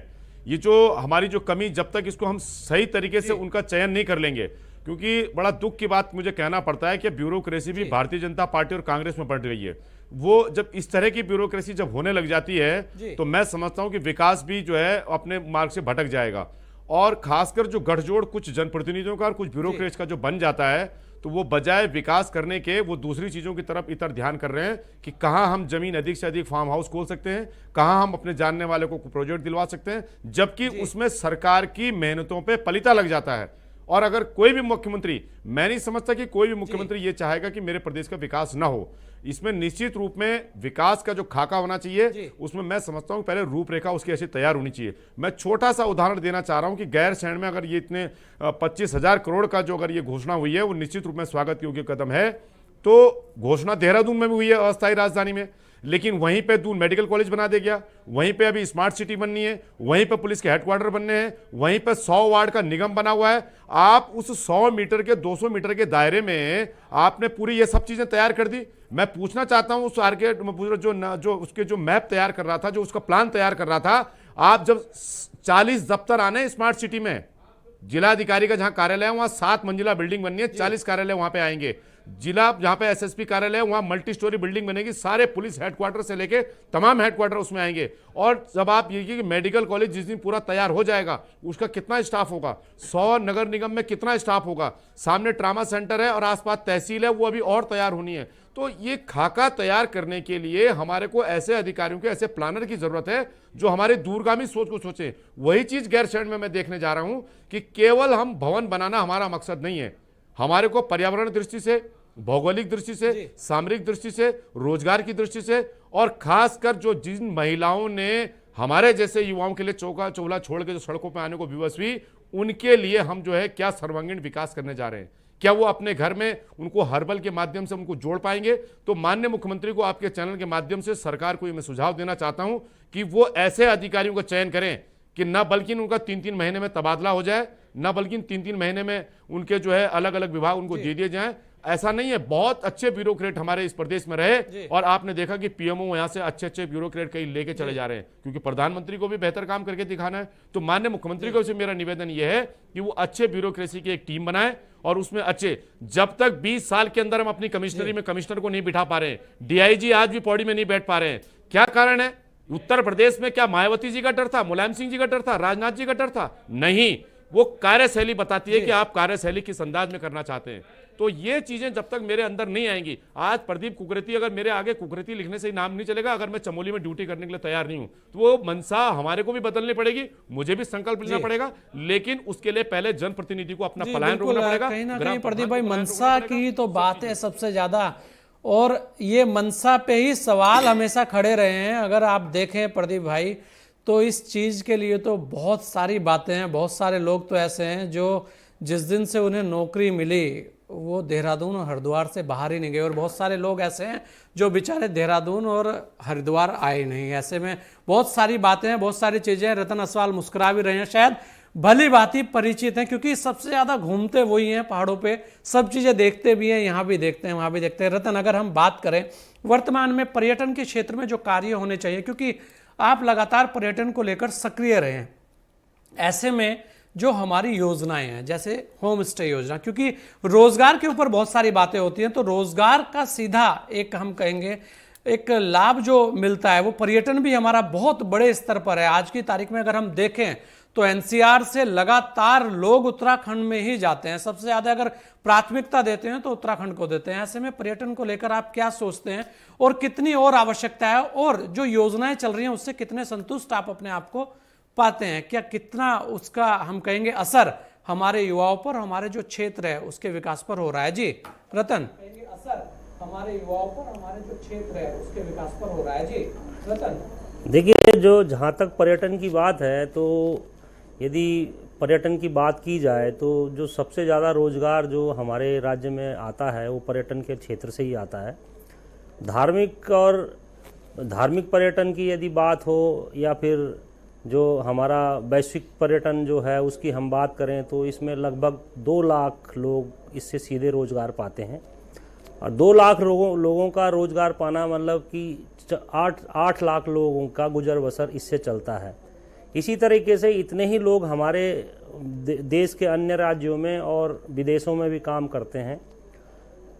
ये जो हमारी जो कमी, जब तक इसको हम सही तरीके से उनका चयन नहीं कर लेंगे, क्योंकि बड़ा दुख की बात मुझे कहना पड़ता है कि ब्यूरोक्रेसी भी भारतीय जनता पार्टी और कांग्रेस में बढ़ रही है। वो जब इस तरह की ब्यूरोक्रेसी जब होने लग जाती है तो मैं समझता हूं कि विकास भी जो है अपने मार्ग से भटक जाएगा। और खासकर जो गठजोड़ कुछ जनप्रतिनिधियों का और कुछ ब्यूरोक्रेट्स का जो बन जाता है, तो वो बजाय विकास करने के वो दूसरी चीजों की तरफ इतर ध्यान कर रहे हैं कि कहां हम जमीन अधिक से अधिक फार्म हाउस खोल सकते हैं, कहां हम अपने जानने वाले को प्रोजेक्ट दिलवा सकते हैं, जबकि उसमें सरकार की मेहनतों पे पलीता लग जाता है। और अगर कोई भी मुख्यमंत्री, मैं नहीं समझता कि कोई भी मुख्यमंत्री ये चाहेगा कि मेरे प्रदेश का विकास ना हो। इसमें निश्चित रूप में विकास का जो खाका होना चाहिए, उसमें मैं समझता हूं पहले रूपरेखा उसकी ऐसी तैयार होनी चाहिए। मैं छोटा सा उदाहरण देना चाह रहा हूं कि गैरसैंण में अगर ये इतने 25,000 करोड़ का जो अगर ये घोषणा हुई है वो निश्चित रूप में स्वागत योग्य कदम है। तो घोषणा देहरादून में भी हुई है अस्थायी राजधानी में, लेकिन वहीं पे दून मेडिकल कॉलेज बना दे गया, वहीं पे अभी स्मार्ट सिटी बननी है, वहीं पे पुलिस के हेडक्वार्टर बनने हैं, वहीं पे 100 वार्ड का निगम बना हुआ है। आप उस 100 मीटर के 200 मीटर के दायरे में आपने पूरी ये सब चीजें तैयार कर दी। मैं पूछना चाहता हूं उस जो उसके जो मैप तैयार कर रहा था, जो उसका प्लान तैयार कर रहा था, आप जब 40 दफ्तर आने स्मार्ट सिटी में, जिलाधिकारी का जहां कार्यालय है वहां 7 मंजिला बिल्डिंग बननी है, 40 कार्यालय वहां पे आएंगे। जिला जहां पे एसएसपी कार्यालय है वहां मल्टी स्टोरी बिल्डिंग बनेगी, सारे पुलिस हेडक्वार्टर से लेके तमाम हेडक्वार्टर उसमें आएंगे। और जब आप ये कि मेडिकल कॉलेज जिस दिन पूरा तैयार हो जाएगा उसका कितना स्टाफ होगा, 100 नगर निगम में कितना स्टाफ होगा, सामने ट्रामा सेंटर है और आसपास तहसील है, वो अभी और तैयार होनी है। तो ये खाका तैयार करने के लिए हमारे को ऐसे अधिकारियों के, ऐसे प्लानर की जरूरत है जो हमारे दूरगामी सोच को सोचे। वही चीज गैरसैंण में मैं देखने जा रहा हूं कि केवल हम भवन बनाना हमारा मकसद नहीं है, हमारे को पर्यावरण दृष्टि से, भौगोलिक दृष्टि से, सामरिक दृष्टि से, रोजगार की दृष्टि से, और खासकर जो जिन महिलाओं ने हमारे जैसे युवाओं के लिए चौका चौला छोड़ के जो सड़कों पर आने को विवश हुई, उनके लिए हम जो है क्या सर्वांगीण विकास करने जा रहे हैं। क्या वो अपने घर में उनको हर्बल के माध्यम से उनको जोड़ पाएंगे? तो माननीय मुख्यमंत्री को आपके चैनल के माध्यम से सरकार को मैं सुझाव देना चाहता हूं कि वो ऐसे अधिकारियों का चयन करें कि न बल्कि उनका 3-3 महीने में तबादला हो जाए, न बल्कि 3-3 महीने में उनके जो है अलग अलग विभाग उनको दे दिए जाएं। ऐसा नहीं है, बहुत अच्छे ब्यूरोक्रेट हमारे इस प्रदेश में रहे और आपने देखा कि पीएमओ यहां से अच्छे अच्छे ब्यूरोक्रेट कहीं लेके चले जा रहे हैं, क्योंकि प्रधानमंत्री को भी बेहतर काम करके दिखाना है। तो माननीय मुख्यमंत्री को से मेरा निवेदन यह है कि वो अच्छे ब्यूरोक्रेसी की एक टीम बनाए और उसमें अच्छे, जब तक 20 साल के अंदर हम अपनी कमिश्नरी में कमिश्नर को नहीं बिठा पा रहे हैं, डीआईजी आज भी पौड़ी में नहीं बैठ पा रहे हैं, क्या कारण है? उत्तर प्रदेश में क्या मायावती जी का डर था, मुलायम सिंह जी का डर था, राजनाथ जी का डर था? नहीं, वो कार्यशैली बताती है कि आप कार्यशैली किस अंदाज में करना चाहते हैं। तो ये चीजें जब तक मेरे अंदर नहीं आएंगी, आज प्रदीप कुकरेती, अगर मेरे आगे कुकरेती लिखने से ही नाम नहीं चलेगा, अगर मैं चमोली में ड्यूटी करने के लिए तैयार नहीं हूं, तो वो मनसा हमारे को भी बदलनी पड़ेगी, मुझे भी संकल्प लेना पड़ेगा, लेकिन उसके लिए पहले जनप्रतिनिधि को अपना पलायन रोकना पड़ेगा। कहीं ना कहीं प्रदीप भाई, मनसा की तो बात है सबसे ज्यादा, और ये मनसा पे ही सवाल हमेशा खड़े रहे हैं। अगर आप देखें प्रदीप भाई, तो इस चीज के लिए तो बहुत सारी बातें हैं, बहुत सारे लोग तो ऐसे हैं जो जिस दिन से उन्हें नौकरी मिली वो देहरादून और हरिद्वार से बाहर ही नहीं गए, और बहुत सारे लोग ऐसे हैं जो बेचारे देहरादून और हरिद्वार आए नहीं। ऐसे में बहुत सारी बातें हैं, बहुत सारी चीजें हैं। रतन असवाल मुस्कुरा भी रहे हैं, शायद भली भांति परिचित हैं, क्योंकि सबसे ज्यादा घूमते वही हैं पहाड़ों पे, सब चीजें देखते भी हैं, यहाँ भी देखते हैं, वहां भी देखते हैं। रतन, अगर हम बात करें वर्तमान में पर्यटन के क्षेत्र में जो कार्य होने चाहिए, क्योंकि आप लगातार पर्यटन को लेकर सक्रिय रहे हैं, ऐसे में जो हमारी योजनाएं हैं जैसे होम स्टे योजना, क्योंकि रोजगार के ऊपर बहुत सारी बातें होती हैं, तो रोजगार का सीधा एक हम कहेंगे एक लाभ जो मिलता है वो पर्यटन भी हमारा बहुत बड़े स्तर पर है। आज की तारीख में अगर हम देखें तो एनसीआर से लगातार लोग उत्तराखंड में ही जाते हैं, सबसे ज्यादा अगर प्राथमिकता देते हैं तो उत्तराखंड को देते हैं। ऐसे में पर्यटन को लेकर आप क्या सोचते हैं और कितनी और आवश्यकता है, और जो योजनाएं चल रही हैं उससे कितने संतुष्ट आप अपने आप को पाते हैं? क्या कितना उसका हम कहेंगे असर हमारे युवाओं पर, हमारे जो क्षेत्र है उसके विकास पर हो रहा है? जी रतन, असर हमारे युवाओं पर, हमारे जो क्षेत्र है उसके विकास पर हो रहा है? जी देखिए, जो जहाँ तक पर्यटन की बात है, तो यदि पर्यटन की बात की जाए तो जो सबसे ज़्यादा रोजगार जो हमारे राज्य में आता है वो पर्यटन के क्षेत्र से ही आता है। धार्मिक पर्यटन की यदि बात हो या फिर जो हमारा वैश्विक पर्यटन जो है उसकी हम बात करें तो इसमें लगभग 2 लाख लोग इससे सीधे रोजगार पाते हैं। और 2 लाख लोगों का रोजगार पाना मतलब कि 8 लाख लोगों का गुजर बसर इससे चलता है। इसी तरीके से इतने ही लोग हमारे देश के अन्य राज्यों में और विदेशों में भी काम करते हैं।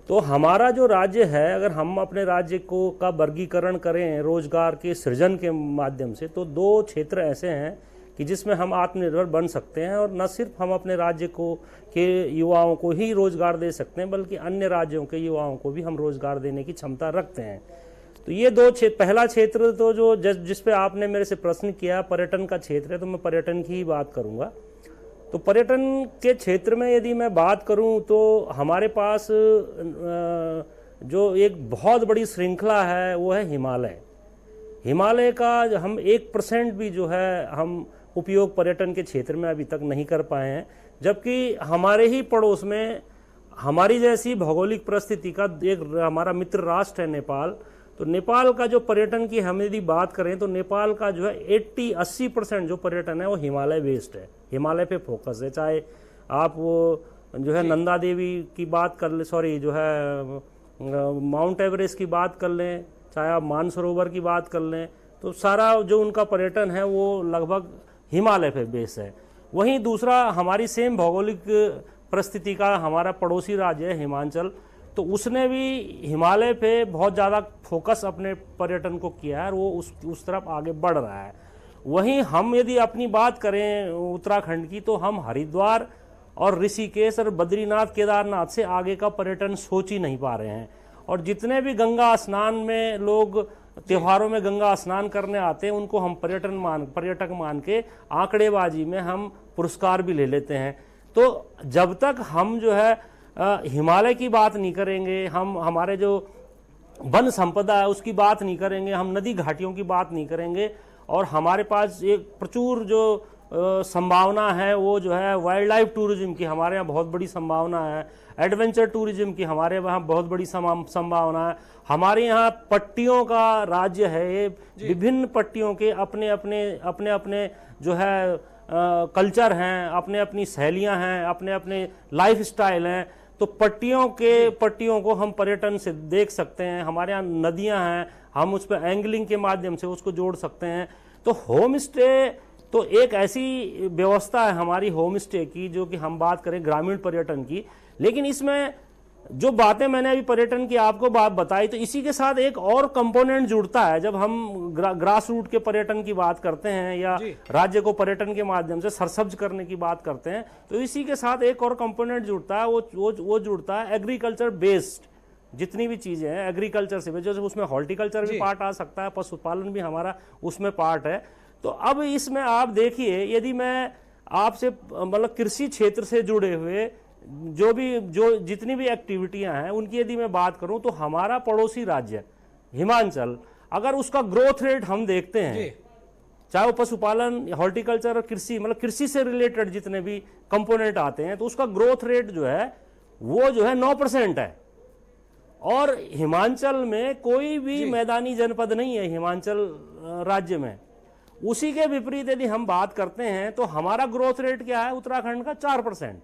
तो हमारा जो राज्य है, अगर हम अपने राज्य का वर्गीकरण करें रोजगार के सृजन के माध्यम से, तो 2 क्षेत्र ऐसे हैं कि जिसमें हम आत्मनिर्भर बन सकते हैं और न सिर्फ हम अपने राज्य के युवाओं को ही रोजगार दे सकते हैं बल्कि अन्य राज्यों के युवाओं को भी हम रोजगार देने की क्षमता रखते हैं। तो ये 2 क्षेत्र, पहला क्षेत्र तो जो जिस पे आपने मेरे से प्रश्न किया पर्यटन का क्षेत्र है, तो मैं पर्यटन की ही बात करूंगा। तो पर्यटन के क्षेत्र में यदि मैं बात करूं तो हमारे पास जो एक बहुत बड़ी श्रृंखला है वो है हिमालय का हम 1% भी जो है हम उपयोग पर्यटन के क्षेत्र में अभी तक नहीं कर पाए हैं, जबकि हमारे ही पड़ोस में हमारी जैसी भौगोलिक परिस्थिति का एक हमारा मित्र राष्ट्र है नेपाल। तो नेपाल का जो पर्यटन की हम यदि बात करें तो नेपाल का जो है 80% जो पर्यटन है वो हिमालय बेस्ड है, हिमालय पे फोकस है। चाहे आप वो जो है नंदा देवी की बात कर ले, जो है माउंट एवरेस्ट की बात कर लें, चाहे आप मानसरोवर की बात कर लें, तो सारा जो उनका पर्यटन है वो लगभग हिमालय पे बेस है। वहीं दूसरा हमारी सेम भौगोलिक परिस्थिति का हमारा पड़ोसी राज्य है हिमाचल, तो उसने भी हिमालय पे बहुत ज़्यादा फोकस अपने पर्यटन को किया है और वो उस तरफ आगे बढ़ रहा है। वहीं हम यदि अपनी बात करें उत्तराखंड की, तो हम हरिद्वार और ऋषिकेश और बद्रीनाथ केदारनाथ से आगे का पर्यटन सोच ही नहीं पा रहे हैं। और जितने भी गंगा स्नान में लोग त्योहारों में गंगा स्नान करने आते हैं उनको हम पर्यटक मान के आंकड़ेबाजी में हम पुरस्कार भी ले लेते हैं। तो जब तक हम जो है हिमालय की बात नहीं करेंगे, हम हमारे जो वन संपदा है उसकी बात नहीं करेंगे, हम नदी घाटियों की बात नहीं करेंगे, और हमारे पास एक प्रचुर जो संभावना है वो जो है वाइल्ड लाइफ टूरिज्म की हमारे यहाँ बहुत बड़ी संभावना है, एडवेंचर टूरिज्म की हमारे वहाँ बहुत बड़ी संभावना है। हमारे यहाँ पट्टियों का राज्य है, ये विभिन्न पट्टियों के अपने अपने जो है कल्चर हैं, अपने अपनी शैलियाँ हैं, अपने अपने लाइफ स्टाइल हैं। तो पट्टियों को हम पर्यटन से देख सकते हैं। हमारे यहाँ नदियाँ हैं, हम उस पर एंगलिंग के माध्यम से उसको जोड़ सकते हैं। तो होम स्टे तो एक ऐसी व्यवस्था है हमारी होम स्टे की, जो कि हम बात करें ग्रामीण पर्यटन की, लेकिन इसमें जो बातें मैंने अभी पर्यटन की आपको बात बताई, तो इसी के साथ एक और कंपोनेंट जुड़ता है। जब हम ग्रास रूट के पर्यटन की बात करते हैं या राज्य को पर्यटन के माध्यम से सरसब्ज करने की बात करते हैं, तो इसी के साथ एक और कंपोनेंट जुड़ता है, वो जुड़ता है एग्रीकल्चर बेस्ड। जितनी भी चीजें हैं एग्रीकल्चर से, जैसे उसमें हॉर्टिकल्चर भी पार्ट आ सकता है, पशुपालन भी हमारा उसमें पार्ट है। तो अब इसमें आप देखिए, यदि मैं आपसे मतलब कृषि क्षेत्र से जुड़े हुए जो जितनी भी एक्टिविटियां हैं उनकी यदि मैं बात करूं, तो हमारा पड़ोसी राज्य हिमाचल, अगर उसका ग्रोथ रेट हम देखते हैं, चाहे वो पशुपालन, हॉर्टिकल्चर और कृषि, मतलब कृषि से रिलेटेड जितने भी कंपोनेंट आते हैं, तो उसका ग्रोथ रेट जो है वो जो है 9% है। और हिमाचल में कोई भी मैदानी जनपद नहीं है हिमाचल राज्य में। उसी के विपरीत यदि हम बात करते हैं तो हमारा ग्रोथ रेट क्या है उत्तराखंड का 4%,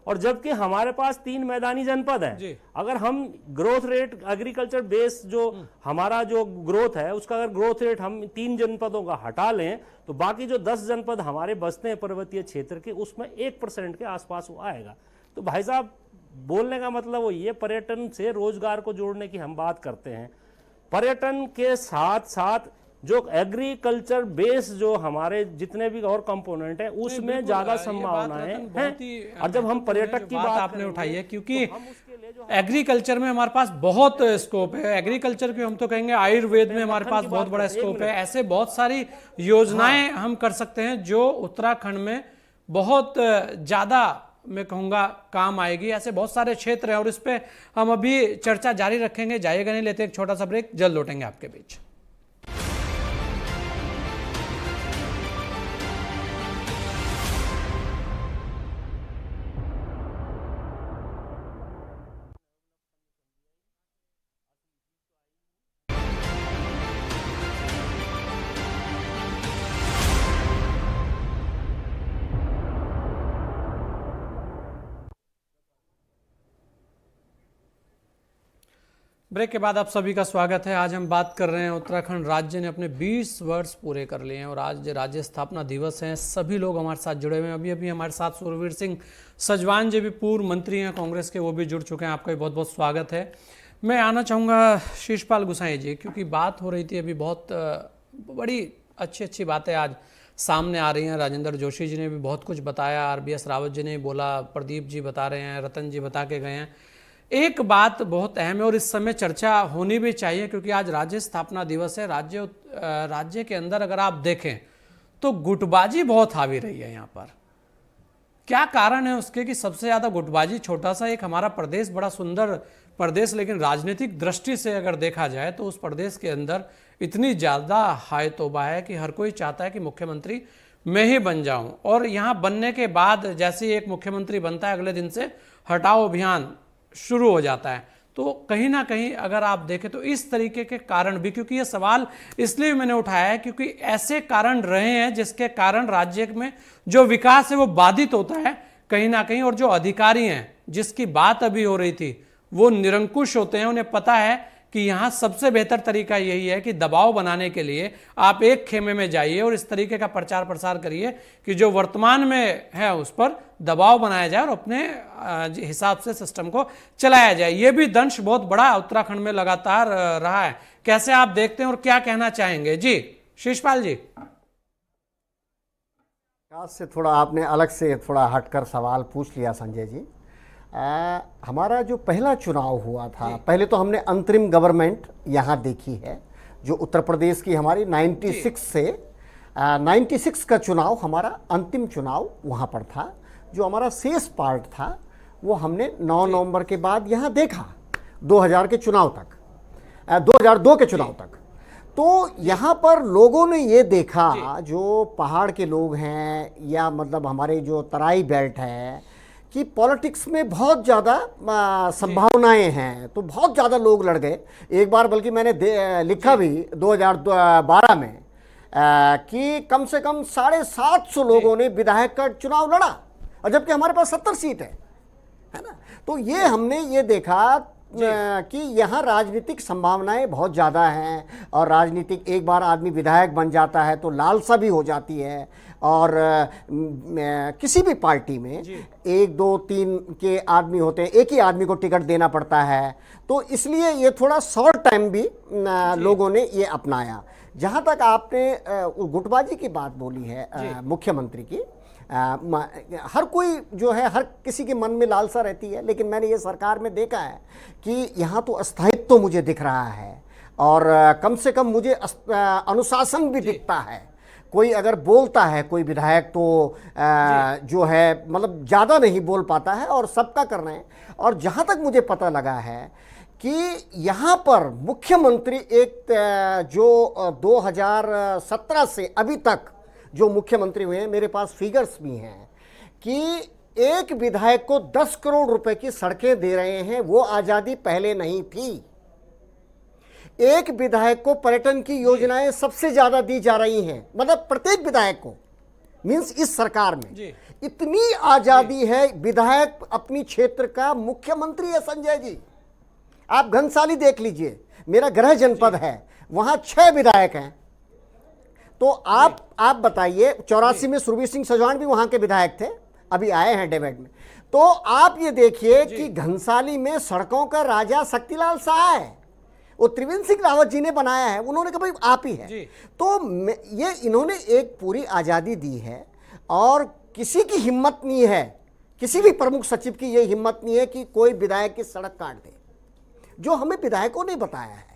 और जबकि हमारे पास 3 मैदानी जनपद हैं। अगर हम ग्रोथ रेट एग्रीकल्चर बेस जो हमारा जो ग्रोथ है उसका अगर ग्रोथ रेट हम 3 जनपदों का हटा लें, तो बाकी जो 10 जनपद हमारे बसते हैं पर्वतीय क्षेत्र के, उसमें 1% के आसपास वो आएगा। तो भाई साहब, बोलने का मतलब वो ये, पर्यटन से रोजगार को जोड़ने की हम बात करते हैं। पर्यटन के साथ साथ जो एग्रीकल्चर बेस जो हमारे जितने भी और कंपोनेंट है उसमें ज्यादा संभावनाएं हैं। और जब हम पर्यटक की बात आपने उठाई है, क्योंकि एग्रीकल्चर में हमारे पास बहुत स्कोप है। एग्रीकल्चर की हम तो कहेंगे आयुर्वेद में हमारे पास बहुत बड़ा स्कोप है। ऐसे बहुत सारी योजनाएं हम कर सकते हैं जो उत्तराखंड में बहुत ज्यादा, मैं कहूंगा, काम आएगी। ऐसे बहुत सारे क्षेत्र हैं और इस पे हम अभी चर्चा जारी रखेंगे। जाइएगा नहीं, लेते एक छोटा सा ब्रेक, जल्द लौटेंगे आपके बीच। ब्रेक के बाद आप सभी का स्वागत है। आज हम बात कर रहे हैं उत्तराखंड राज्य ने अपने 20 वर्ष पूरे कर लिए हैं और आज राज्य स्थापना दिवस है। सभी लोग हमारे साथ जुड़े हुए हैं। अभी अभी हमारे साथ सुरवीर सिंह सजवान जी भी पूर्व मंत्री हैं कांग्रेस के, वो भी जुड़ चुके हैं। आपका भी बहुत बहुत स्वागत है। मैं आना चाहूँगा शीशपाल गुसाई जी, क्योंकि बात हो रही थी अभी, बहुत बड़ी अच्छी बातें आज सामने आ रही हैं। राजेंद्र जोशी जी ने भी बहुत कुछ बताया, RBS रावत जी ने बोला, प्रदीप जी बता रहे हैं, रतन जी बता के गए हैं। एक बात बहुत अहम है और इस समय चर्चा होनी भी चाहिए, क्योंकि आज राज्य स्थापना दिवस है। राज्य के अंदर अगर आप देखें तो गुटबाजी बहुत हावी रही है यहाँ पर। क्या कारण है उसके कि सबसे ज़्यादा गुटबाजी? छोटा सा एक हमारा प्रदेश, बड़ा सुंदर प्रदेश, लेकिन राजनीतिक दृष्टि से अगर देखा जाए तो उस प्रदेश के अंदर इतनी ज़्यादा हाय तौबा है कि हर कोई चाहता है कि मुख्यमंत्री मैं ही बन जाऊं, और यहाँ बनने के बाद जैसे ही एक मुख्यमंत्री बनता है अगले दिन से हटाओ अभियान शुरू हो जाता है। तो कहीं ना कहीं अगर आप देखें तो इस तरीके के कारण भी, क्योंकि ये सवाल इसलिए मैंने उठाया है क्योंकि ऐसे कारण रहे हैं जिसके कारण राज्य में जो विकास है वो बाधित होता है कहीं ना कहीं, और जो अधिकारी हैं जिसकी बात अभी हो रही थी वो निरंकुश होते हैं। उन्हें पता है कि यहाँ सबसे बेहतर तरीका यही है कि दबाव बनाने के लिए आप एक खेमे में जाइए और इस तरीके का प्रचार प्रसार करिए कि जो वर्तमान में है उस पर दबाव बनाया जाए और अपने हिसाब से सिस्टम को चलाया जाए। ये भी दंश बहुत बड़ा उत्तराखंड में लगातार रहा है। कैसे आप देखते हैं और क्या कहना चाहेंगे? जी शीशपाल जी। से थोड़ा आपने अलग से थोड़ा हटकर सवाल पूछ लिया संजय जी। हमारा जो पहला चुनाव हुआ था, पहले तो हमने अंतरिम गवर्नमेंट यहाँ देखी है, जो उत्तर प्रदेश की हमारी 96 से 96 का चुनाव हमारा अंतिम चुनाव वहाँ पर था। जो हमारा शेष पार्ट था वो हमने 9 नवंबर के बाद यहाँ देखा 2000 के चुनाव तक, 2002 के चुनाव तक। तो यहाँ पर लोगों ने ये देखा, जो पहाड़ के लोग हैं या मतलब हमारे जो तराई बेल्ट है, कि पॉलिटिक्स में बहुत ज़्यादा संभावनाएं हैं, तो बहुत ज़्यादा लोग लड़ गए। एक बार बल्कि मैंने लिखा भी 2012 में कि कम से कम 750 लोगों ने विधायक का चुनाव लड़ा, और जबकि हमारे पास 70 सीट है ना। तो ये हमने ये देखा कि यहाँ राजनीतिक संभावनाएं बहुत ज़्यादा हैं, और राजनीतिक एक बार आदमी विधायक बन जाता है तो लालसा भी हो जाती है, और किसी भी पार्टी में 1 2 3 के आदमी होते हैं, एक ही आदमी को टिकट देना पड़ता है। तो इसलिए ये थोड़ा शॉर्ट टाइम भी लोगों ने ये अपनाया। जहाँ तक आपने गुटबाजी की बात बोली है मुख्यमंत्री की, हर कोई जो है, हर किसी के मन में लालसा रहती है, लेकिन मैंने ये सरकार में देखा है कि यहाँ तो अस्तित्व तो मुझे दिख रहा है, और कम से कम मुझे अनुशासन भी दिखता है। कोई अगर बोलता है कोई विधायक तो जो है मतलब ज़्यादा नहीं बोल पाता है और सबका करना है। और जहाँ तक मुझे पता लगा है कि यहाँ पर मुख्यमंत्री एक जो 2017 से अभी तक जो मुख्यमंत्री हुए हैं, मेरे पास फिगर्स भी हैं कि एक विधायक को 10 करोड़ रुपए की सड़कें दे रहे हैं। वो आज़ादी पहले नहीं थी। एक विधायक को पर्यटन की योजनाएं सबसे ज्यादा दी जा रही हैं, मतलब प्रत्येक विधायक को, मींस इस सरकार में इतनी आजादी है। विधायक अपनी क्षेत्र का मुख्यमंत्री है संजय जी। आप घनसाली देख लीजिए, मेरा गृह जनपद है, वहां 6 विधायक हैं। तो आप बताइए, 84 में सुरवीर सिंह सजवान भी वहां के विधायक थे, अभी आए हैं डेविड में। तो आप ये देखिए कि घनसाली में सड़कों का राजा शक्तिलाल शाह है, वो त्रिवेंद्र सिंह रावत जी ने बनाया है। उन्होंने कहा भाई आप ही है। तो ये इन्होंने एक पूरी आज़ादी दी है, और किसी की हिम्मत नहीं है, किसी भी प्रमुख सचिव की ये हिम्मत नहीं है कि कोई विधायक की सड़क काट दे, जो हमें विधायकों ने बताया है।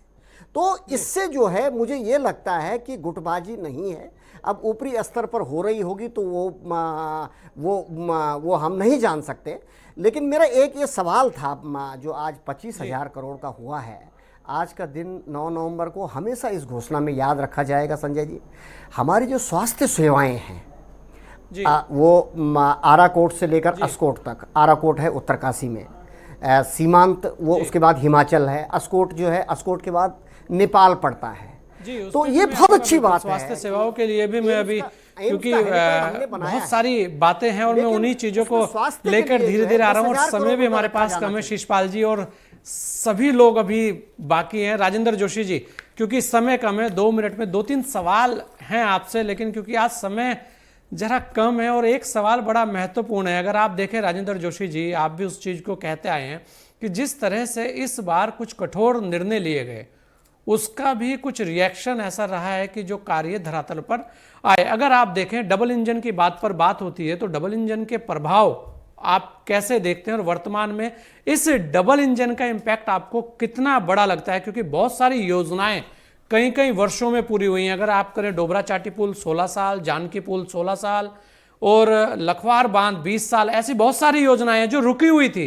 तो इससे जो है मुझे ये लगता है कि गुटबाजी नहीं है। अब ऊपरी स्तर पर हो रही होगी तो वो हम नहीं जान सकते। लेकिन मेरा एक ये सवाल था, जो आज 25,000 करोड़ का हुआ है, आज का दिन 9 नवंबर को हमेशा इस घोषणा में याद रखा जाएगा संजय जी। हमारी जो स्वास्थ्य सेवाएं हैं वो आराकोट से लेकर अस्कोट तक, आराकोट है उत्तरकाशी में, सीमांत वो उसके बाद हिमाचल है, अस्कोट जो है अस्कोट के बाद नेपाल पड़ता है। तो ये बहुत अच्छी बात है। स्वास्थ्य सेवाओं के लिए भी मैं अभी, क्योंकि बहुत सारी बातें हैं और मैं उन्हीं चीजों को लेकर धीरे धीरे आ रहा हूँ, और समय भी हमारे पास कम है शीशपाल जी, और सभी लोग अभी बाकी हैं। राजेंद्र जोशी जी, क्योंकि समय कम है, 2 मिनट में 2-3 सवाल हैं आपसे, लेकिन क्योंकि आज समय जरा कम है और एक सवाल बड़ा महत्वपूर्ण है। अगर आप देखें राजेंद्र जोशी जी, आप भी उस चीज को कहते आए हैं कि जिस तरह से इस बार कुछ कठोर निर्णय लिए गए, उसका भी कुछ रिएक्शन ऐसा रहा है कि जो कार्य धरातल पर आए। अगर आप देखें डबल इंजन की बात पर बात होती है, तो डबल इंजन के प्रभाव आप कैसे देखते हैं और वर्तमान में इस डबल इंजन का इंपैक्ट आपको कितना बड़ा लगता है? क्योंकि बहुत सारी योजनाएं कई कई वर्षों में पूरी हुई हैं। अगर आप करें डोबरा चाटी पुल 16 साल, जानकी पुल 16 साल और लखवार बांध 20 साल, ऐसी बहुत सारी योजनाएं हैं जो रुकी हुई थी।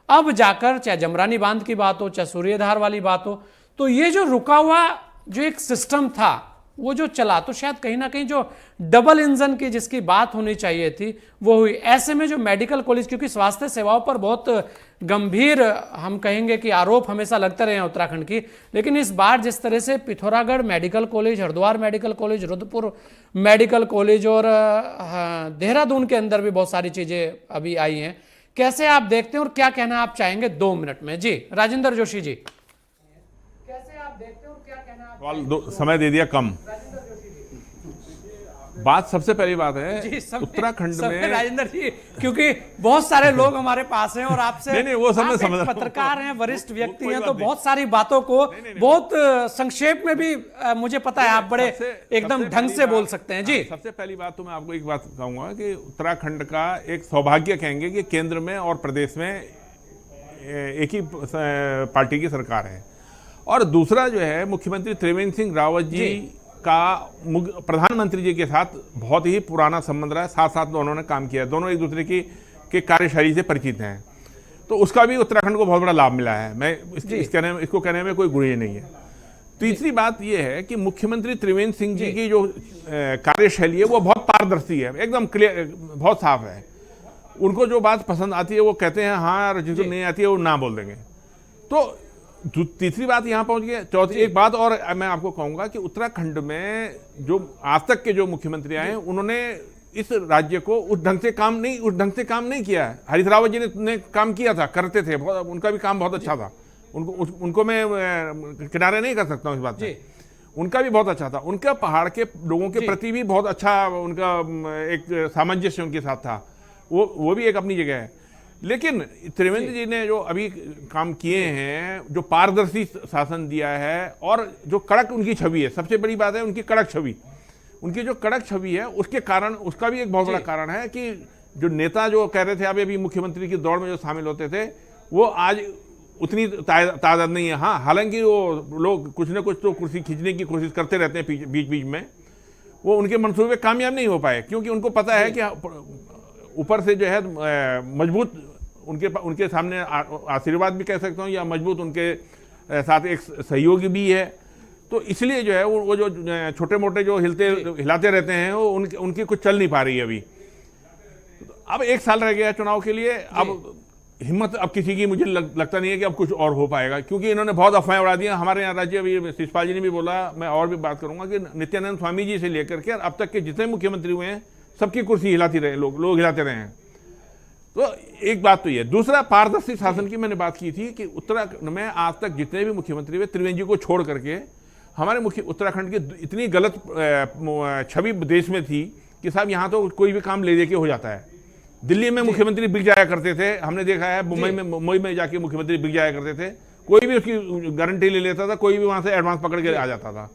अब जाकर चाहे जमरानी बांध की बात हो, चाहे सूर्यधार वाली बात हो, तो ये जो रुका हुआ जो एक सिस्टम था वो जो चला, तो शायद कहीं ना कहीं जो डबल इंजन की जिसकी बात होनी चाहिए थी वो हुई। ऐसे में जो मेडिकल कॉलेज, क्योंकि स्वास्थ्य सेवाओं पर बहुत गंभीर हम कहेंगे कि आरोप हमेशा लगते रहे हैं उत्तराखंड की, लेकिन इस बार जिस तरह से Pithoragarh medical college, Haridwar medical college, Rudrapur medical college और देहरादून के अंदर भी बहुत सारी चीजें अभी आई हैं, कैसे आप देखते हैं और क्या कहना आप चाहेंगे 2 मिनट में? जी राजेंद्र जोशी जी, कैसे आप देखते हैं और क्या कहना आप? समय दे दिया कम। बात सबसे पहली बात है उत्तराखंड में राजेंद्र जी, क्योंकि बहुत सारे लोग हमारे पास हैं और आपसे नहीं, वो सब समझ पत्रकार हैं, वरिष्ठ व्यक्ति हैं, तो बहुत सारी बातों को बहुत संक्षेप में भी मुझे पता है आप बड़े एकदम ढंग से बोल सकते हैं। जी सबसे पहली बात तो मैं आपको एक बात कहूंगा कि उत्तराखंड का एक सौभाग्य कहेंगे कि केंद्र में और प्रदेश में एक ही पार्टी की सरकार है, और दूसरा जो है मुख्यमंत्री त्रिवेंद्र सिंह रावत जी का प्रधानमंत्री जी के साथ बहुत ही पुराना संबंध रहा है, साथ साथ दोनों ने काम किया, दोनों एक दूसरे की के कार्यशैली से परिचित हैं, तो उसका भी उत्तराखंड को बहुत बड़ा लाभ मिला है। मैं इसको कहने में कोई गुरेज नहीं है। तीसरी बात यह है कि मुख्यमंत्री त्रिवेंद्र सिंह जी की जो कार्यशैली है वो बहुत पारदर्शी है, एकदम क्लियर, बहुत साफ है। उनको जो बात पसंद आती है वो कहते हैं हाँ, और जिसको नहीं आती है वो ना बोल देंगे। तो तीसरी बात यहाँ पहुंच गई। चौथी एक बात और मैं आपको कहूंगा कि उत्तराखंड में जो आज तक के जो मुख्यमंत्री आए हैं उन्होंने इस राज्य को उस ढंग से काम नहीं किया है। हरीश रावत जी ने काम किया था, करते थे, उनका भी काम बहुत अच्छा था, उनको मैं किनारे नहीं कर सकता हूँ इस बात में, उनका भी बहुत अच्छा था, उनका पहाड़ के लोगों के प्रति भी बहुत अच्छा उनका एक सामंजस्य उनके साथ था, वो भी एक अपनी जगह है। लेकिन त्रिवेंद्र जी ने जो अभी काम किए हैं, जो पारदर्शी शासन दिया है और जो कड़क उनकी छवि है, सबसे बड़ी बात है उनकी कड़क छवि, उनकी जो कड़क छवि है उसके कारण, उसका भी एक बहुत बड़ा कारण है कि जो नेता जो कह रहे थे अभी मुख्यमंत्री की दौड़ में जो शामिल होते थे वो आज उतनी तादाद नहीं है। हाँ, हालांकि वो लोग कुछ ना कुछ तो कुर्सी खींचने की कोशिश करते रहते हैं बीच बीच में, वो उनके मंसूबे कामयाब नहीं हो पाए क्योंकि उनको पता है कि ऊपर से जो है मजबूत उनके सामने आशीर्वाद भी कह सकता हूँ या मजबूत उनके साथ एक सहयोगी भी है, तो इसलिए जो है वो जो छोटे मोटे जो हिलाते रहते हैं वो उनकी कुछ चल नहीं पा रही है अभी। अब 1 साल रह गया चुनाव के लिए, अब हिम्मत अब किसी की मुझे लगता नहीं है कि अब कुछ और हो पाएगा, क्योंकि इन्होंने बहुत अफवाहें उड़ा दी हैं। हमारे यहाँ राज्य अभी शिषपाल जी ने भी बोला, मैं और भी बात करूंगा कि नित्यानंद स्वामी जी से लेकर के अब तक के जितने मुख्यमंत्री हुए हैं सबकी कुर्सी हिलाती रहे, लोग हिलाते रहे हैं। तो एक बात तो ये, दूसरा पारदर्शी शासन की मैंने बात की थी कि उत्तराखंड में आज तक जितने भी मुख्यमंत्री हुए त्रिवेंद्र जी को छोड़ करके हमारे उत्तराखंड की इतनी गलत छवि देश में थी कि साहब यहाँ तो कोई भी काम ले दे के हो जाता है। दिल्ली में मुख्यमंत्री बिक जाया करते थे, हमने देखा है मुंबई में जाके मुख्यमंत्री बिक जाया करते थे, कोई भी उसकी गारंटी ले लेता था, कोई भी वहां से एडवांस पकड़ के आ जाता था।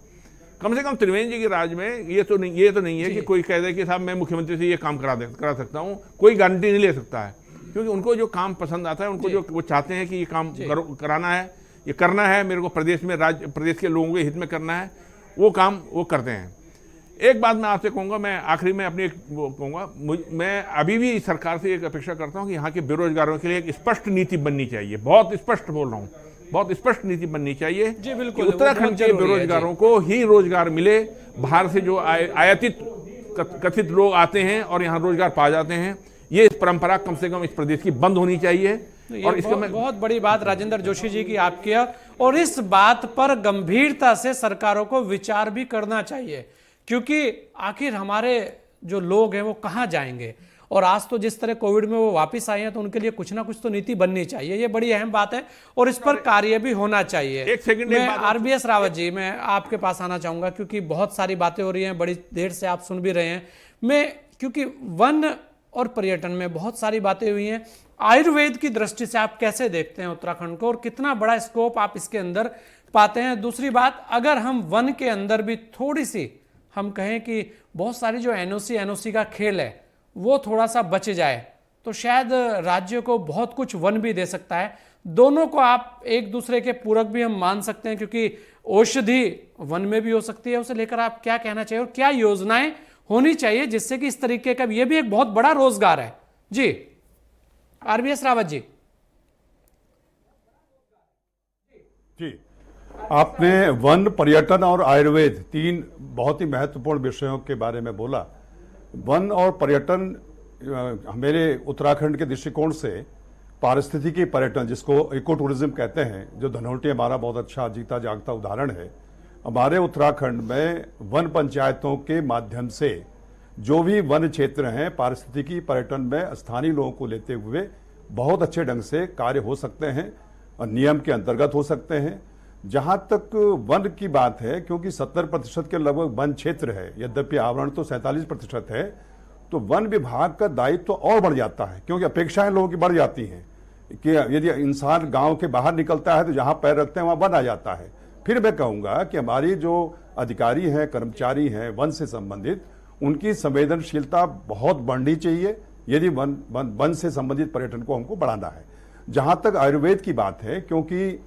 कम से कम त्रिवेंद्र जी के राज में ये तो नहीं है कि कोई कह दे कि साहब मैं मुख्यमंत्री से ये काम करा सकता हूँ, कोई गारंटी नहीं ले सकता है, क्योंकि उनको जो काम पसंद आता है, उनको जो वो चाहते हैं कि ये काम कराना है, ये करना है, मेरे को प्रदेश में प्रदेश के लोगों के हित में करना है, वो काम वो करते हैं। एक बात मैं आपसे कहूँगा, मैं आखिरी में अपनी कहूँगा, मैं अभी भी इस सरकार से एक अपेक्षा करता हूँ कि यहाँ के बेरोजगारों के लिए एक स्पष्ट नीति बननी चाहिए, बहुत स्पष्ट बोल रहा हूँ, बहुत स्पष्ट नीति बननी चाहिए कि उत्तराखंड के बेरोजगारों को ही रोजगार मिले। बाहर से जो आयातित कथित लोग आते हैं और यहाँ रोजगार पा जाते हैं, ये परंपरा कम से कम इस प्रदेश की बंद होनी चाहिए। और इसका बहुत बड़ी बात राजेंद्र जोशी जी की आपकी, और इस बात पर गंभीरता से सरकारों को विचार भी करना चाहिए, क्योंकि आखिर हमारे जो लोग हैं वो कहाँ जाएंगे, और आज तो जिस तरह कोविड में वो वापस आए हैं तो उनके लिए कुछ ना कुछ तो नीति बननी चाहिए, ये बड़ी अहम बात है और इस पर कार्य भी होना चाहिए। एक सेकंड, मैं आरबीएस रावत जी, मैं आपके पास आना चाहूंगा क्योंकि बहुत सारी बातें हो रही हैं, बड़ी देर से आप सुन भी रहे हैं। मैं क्योंकि वन और पर्यटन में बहुत सारी बातें हुई हैं, आयुर्वेद की दृष्टि से आप कैसे देखते हैं उत्तराखंड को और कितना बड़ा स्कोप आप इसके अंदर पाते हैं? दूसरी बात, अगर हम वन के अंदर भी थोड़ी सी हम कहें कि बहुत सारी जो एनओसी का खेल है वो थोड़ा सा बच जाए तो शायद राज्य को बहुत कुछ वन भी दे सकता है। दोनों को आप एक दूसरे के पूरक भी हम मान सकते हैं क्योंकि औषधि वन में भी हो सकती है। उसे लेकर आप क्या कहना चाहिए और क्या योजनाएं होनी चाहिए जिससे कि इस तरीके का, ये भी एक बहुत बड़ा रोजगार है। जी आरबीएस रावत जी। जी, आपने वन, पर्यटन और आयुर्वेद 3 बहुत ही महत्वपूर्ण विषयों के बारे में बोला। वन और पर्यटन मेरे उत्तराखंड के दृष्टिकोण से पारिस्थितिकी पर्यटन, जिसको इको टूरिज्म कहते हैं, जो धनोल्टी हमारा बहुत अच्छा जीता जागता उदाहरण है। हमारे उत्तराखंड में वन पंचायतों के माध्यम से जो भी वन क्षेत्र हैं, पारिस्थितिकी पर्यटन में स्थानीय लोगों को लेते हुए बहुत अच्छे ढंग से कार्य हो सकते हैं और नियम के अंतर्गत हो सकते हैं। जहां तक वन की बात है, क्योंकि 70% के लगभग वन क्षेत्र है, यद्यपि आवरण तो 47% है, तो वन विभाग का दायित्व तो और बढ़ जाता है क्योंकि अपेक्षाएं लोगों की बढ़ जाती हैं कि यदि इंसान गांव के बाहर निकलता है तो जहां पैर रखते हैं वहां वन आ जाता है। फिर मैं कहूंगा कि हमारी जो अधिकारी हैं, कर्मचारी हैं वन से संबंधित, उनकी संवेदनशीलता बहुत बढ़नी चाहिए यदि वन से संबंधित पर्यटन को हमको बढ़ाना है। जहां तक आयुर्वेद की बात है, क्योंकि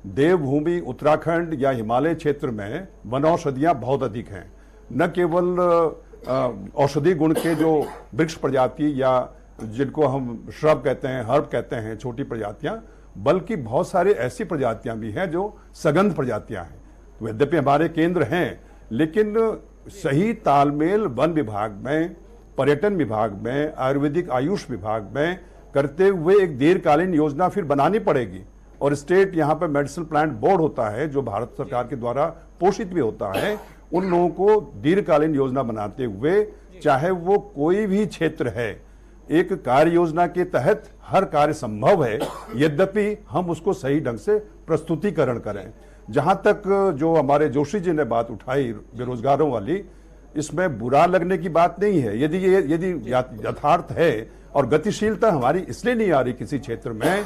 देवभूमि उत्तराखंड या हिमालय क्षेत्र में वनौषधियां बहुत अधिक हैं। न केवल औषधि गुण के जो वृक्ष प्रजाति या जिनको हम श्रब कहते हैं, हर्ब कहते हैं, छोटी प्रजातियां, बल्कि बहुत सारी ऐसी प्रजातियां भी हैं जो सगंध प्रजातियां हैं। तो यद्यपि हमारे केंद्र हैं, लेकिन सही तालमेल वन विभाग में, पर्यटन विभाग में, आयुर्वेदिक आयुष विभाग में करते हुए एक दीर्घकालीन योजना फिर बनानी पड़ेगी। और स्टेट यहाँ पे मेडिसिन प्लांट बोर्ड होता है जो भारत सरकार के द्वारा पोषित भी होता है। उन लोगों को दीर्घकालीन योजना बनाते हुए, चाहे वो कोई भी क्षेत्र है, एक कार्य योजना के तहत हर कार्य संभव है, यद्यपि हम उसको सही ढंग से प्रस्तुतिकरण करें। जहां तक जो हमारे जोशी जी ने बात उठाई बेरोजगारों वाली, इसमें बुरा लगने की बात नहीं है यदि यथार्थ है। और गतिशीलता हमारी इसलिए नहीं आ रही किसी क्षेत्र में,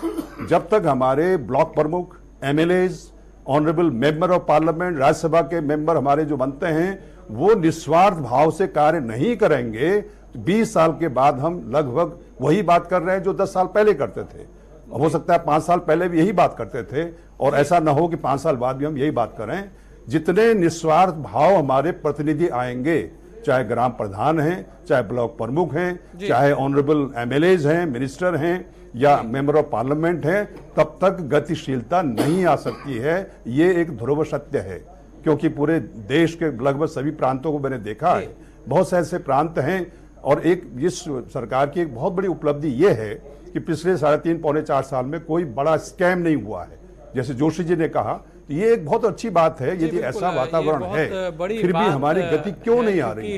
जब तक हमारे ब्लॉक प्रमुख, MLAs, honourable member of parliament, Rajya Sabha के मेंबर हमारे जो बनते हैं, वो निस्वार्थ भाव से कार्य नहीं करेंगे। 20 साल के बाद हम लगभग वही बात कर रहे हैं जो 10 साल पहले करते थे। हो सकता है 5 साल पहले भी यही बात करते थे, और ऐसा ना हो कि 5 साल बाद भी हम यही बात करें। जितने निस्वार्थ भाव हमारे प्रतिनिधि आएंगे, चाहे ग्राम प्रधान हैं, चाहे ब्लॉक प्रमुख हैं, चाहे ऑनरेबल एमएलएज हैं, मिनिस्टर हैं या मेंबर ऑफ पार्लियामेंट हैं, तब तक गतिशीलता नहीं आ सकती है। ये एक ध्रुव सत्य है, क्योंकि पूरे देश के लगभग सभी प्रांतों को मैंने देखा है। बहुत से ऐसे प्रांत हैं, और एक इस सरकार की एक बहुत बड़ी उपलब्धि ये है कि पिछले 3.5 पौने 4 साल में कोई बड़ा स्कैम नहीं हुआ है। जैसे जोशी जी ने कहा, ये एक बहुत अच्छी बात है। यदि ऐसा वातावरण है, फिर भी हमारी गति क्यों नहीं आ रही?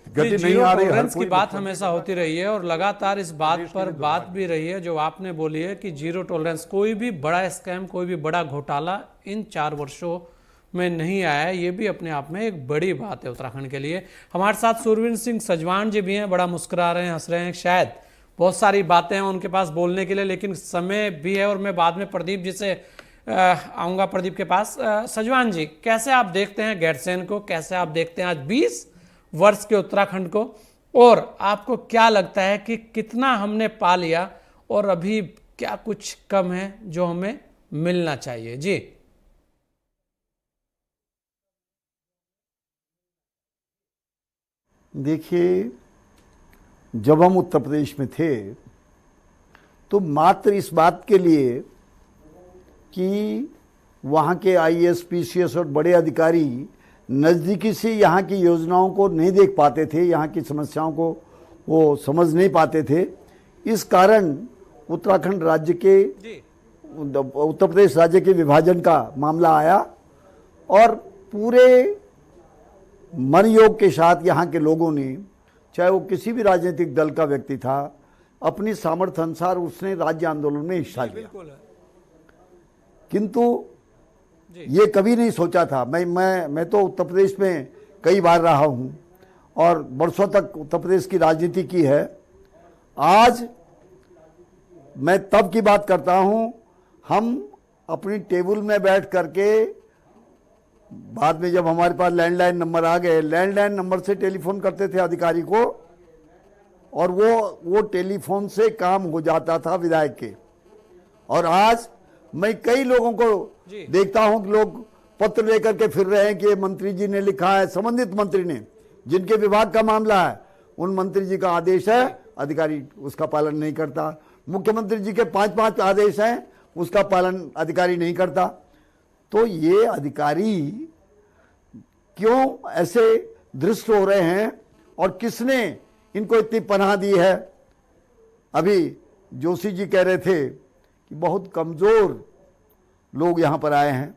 गति नहीं आ रही। टॉलरेंस की बात हमेशा होती रही है और लगातार इस बात पर बात भी रही है जो आपने बोली है कि जीरो टॉलरेंस। कोई भी बड़ा स्कैम, कोई भी बड़ा घोटाला इन 4 वर्षों में नहीं आया है। ये भी अपने आप में एक बड़ी बात है उत्तराखंड के लिए। हमारे साथ सुरवीर सिंह सजवान जी भी हैं, बड़ा मुस्कुरा रहे हैं, हंस रहे हैं। शायद बहुत सारी बातें हैं उनके पास बोलने के लिए, लेकिन समय भी है और मैं बाद में प्रदीप जी से आऊँगा, प्रदीप के पास। सजवान जी, कैसे आप देखते हैं गैरसैंण को, कैसे आप देखते हैं आज 20 वर्ष के उत्तराखंड को, और आपको क्या लगता है कि कितना हमने पा लिया और अभी क्या कुछ कम है जो हमें मिलना चाहिए? जी देखिए, जब हम उत्तर प्रदेश में थे तो मात्र इस बात के लिए कि वहाँ के आईएएस, पीसीएस और बड़े अधिकारी नज़दीकी से यहाँ की योजनाओं को नहीं देख पाते थे, यहाँ की समस्याओं को वो समझ नहीं पाते थे। इस कारण उत्तराखंड राज्य के, उत्तर प्रदेश राज्य के विभाजन का मामला आया और पूरे मन योग के साथ यहाँ के लोगों ने चाहे वो किसी भी राजनीतिक दल का व्यक्ति था, अपनी सामर्थ्य अनुसार उसने राज्य आंदोलन में हिस्सा लिया। बिल्कुल है। किंतु ये कभी नहीं सोचा था, मैं तो उत्तर प्रदेश में कई बार रहा हूं और वर्षों तक उत्तर प्रदेश की राजनीति की है। आज मैं तब की बात करता हूं, हम अपनी टेबल में बैठ करके, बाद में जब हमारे पास लैंडलाइन नंबर आ गए, लैंडलाइन नंबर से टेलीफोन करते थे अधिकारी को, और वो टेलीफोन से काम हो जाता था विधायक के। और आज मैं कई लोगों को देखता हूं कि लोग पत्र लेकर के फिर रहे हैं कि मंत्री जी ने लिखा है, संबंधित मंत्री ने, जिनके विभाग का मामला है, उन मंत्री जी का आदेश है, अधिकारी उसका पालन नहीं करता। मुख्यमंत्री जी के 5-5 आदेश हैं, उसका पालन अधिकारी नहीं करता। तो ये अधिकारी क्यों ऐसे दृष्ट हो रहे हैं और किसने इनको इतनी पनाह दी है? अभी जोशी जी कह रहे थे कि बहुत कमजोर लोग यहां पर आए हैं।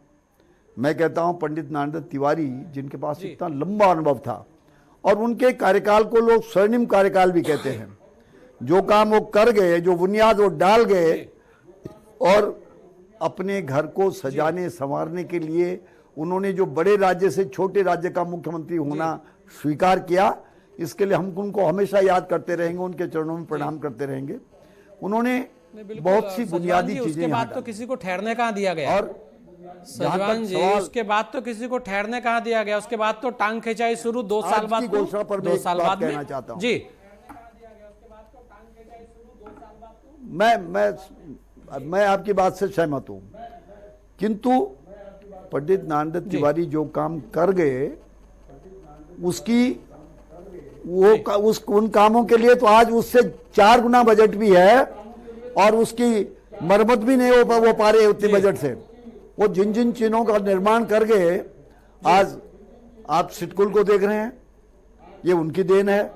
मैं कहता हूं पंडित नारायण तिवारी, जिनके पास इतना लंबा अनुभव था, और उनके कार्यकाल को लोग स्वर्णिम कार्यकाल भी कहते हैं। जो काम वो कर गए, जो बुनियाद वो डाल गए, और अपने घर को सजाने संवारने के लिए उन्होंने जो बड़े राज्य से छोटे राज्य का मुख्यमंत्री होना स्वीकार किया, इसके लिए हम उनको हमेशा याद करते रहेंगे, उनके चरणों में प्रणाम करते रहेंगे। उन्होंने बहुत सी बुनियादी चीजें। उसके बाद तो किसी को ठहरने कहाँ दिया गया? और सजवान जी, उसके बाद तो किसी को ठहरने कहाँ दिया गया? उसके बाद तो टांग खिंचाई शुरू 2 साल बाद। घोषणा पर 2 साल बाद कहना चाहता हूं जी। मैं आपकी बात से सहमत हूं, किंतु पंडित नारायण तिवारी जो काम कर गए, उन कामों के लिए तो आज उससे 4 गुना बजट भी है, और उसकी मरम्मत भी नहीं हो पा रही है उतने बजट से। वो जिन चीनों का निर्माण कर गए, आज आप सिटकुल को देख रहे हैं, ये उनकी देन है,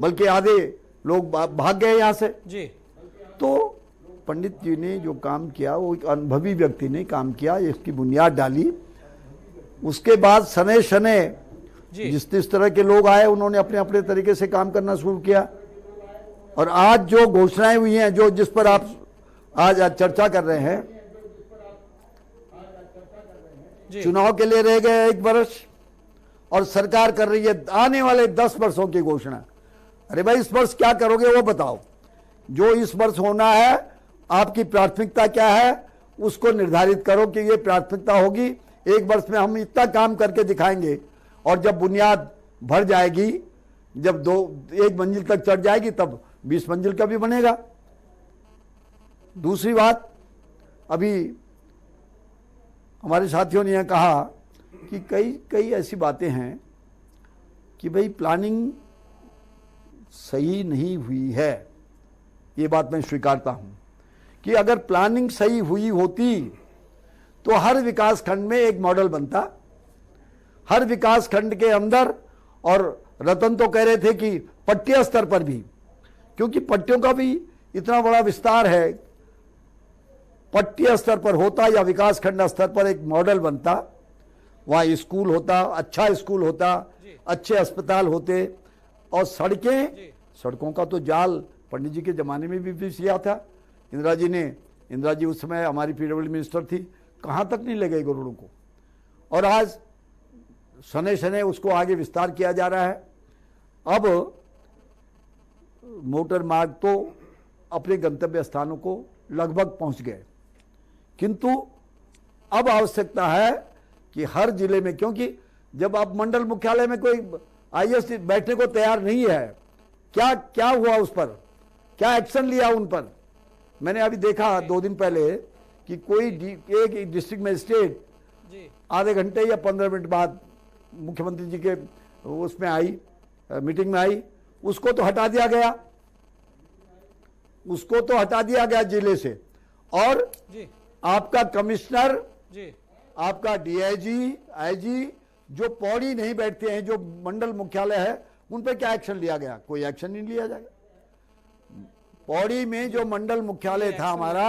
बल्कि आधे लोग भाग गए यहां से जी। तो पंडित जी ने जो काम किया, वो एक अनुभवी व्यक्ति ने काम किया, इसकी बुनियाद डाली। उसके बाद शनै शनै जिस तरह के लोग आए, उन्होंने अपने अपने तरीके से काम करना शुरू किया। और आज जो घोषणाएं हुई हैं, जो जिस पर आप आज चर्चा कर रहे हैं, चुनाव के लिए रह गए 1 वर्ष, और सरकार कर रही है आने वाले 10 वर्षों की घोषणा। अरे भाई, इस वर्ष क्या करोगे वो बताओ। जो इस वर्ष होना है, आपकी प्राथमिकता क्या है, उसको निर्धारित करो कि ये प्राथमिकता होगी। 1 वर्ष में हम इतना काम करके दिखाएंगे, और जब बुनियाद भर जाएगी, जब 1 मंजिल तक चढ़ जाएगी, तब 20 मंजिल का भी बनेगा। दूसरी बात, अभी हमारे साथियों ने यह कहा कि कई ऐसी बातें हैं कि भाई प्लानिंग सही नहीं हुई है। ये बात मैं स्वीकारता हूं कि अगर प्लानिंग सही हुई होती तो हर विकास खंड में एक मॉडल बनता, हर विकास खंड के अंदर। और रतन तो कह रहे थे कि पट्टिया स्तर पर भी, क्योंकि पट्टियों का भी इतना बड़ा विस्तार है, पट्टिया स्तर पर होता या विकास खंड स्तर पर एक मॉडल बनता। वहां स्कूल होता, अच्छा स्कूल होता, अच्छे अस्पताल होते, और सड़कों का तो जाल पंडित जी के जमाने में भी किया था। इंदिरा जी उस समय हमारी पीडब्ल्यू मिनिस्टर थी, कहां तक नहीं ले गए करोड़ों को। और आज शनै शनै उसको आगे विस्तार किया जा रहा है। अब मोटर मार्ग तो अपने गंतव्य स्थानों को लगभग पहुंच गए, किंतु अब आवश्यकता है कि हर जिले में, क्योंकि जब आप मंडल मुख्यालय में कोई आईएएस बैठने को तैयार नहीं है, क्या हुआ उस पर, क्या एक्शन लिया उन पर? मैंने अभी देखा 2 दिन पहले कि कोई एक डिस्ट्रिक्ट मजिस्ट्रेट आधे घंटे या 15 मिनट बाद मुख्यमंत्री जी के उसमें आई, मीटिंग में आई, उसको तो हटा दिया गया जिले से। और आपका कमिश्नर, आपका डीआईजी, आईजी जो पौड़ी नहीं बैठते हैं, जो मंडल मुख्यालय है, उन पर क्या एक्शन लिया गया? कोई एक्शन नहीं लिया जाएगा। पौड़ी में जो मंडल मुख्यालय था हमारा,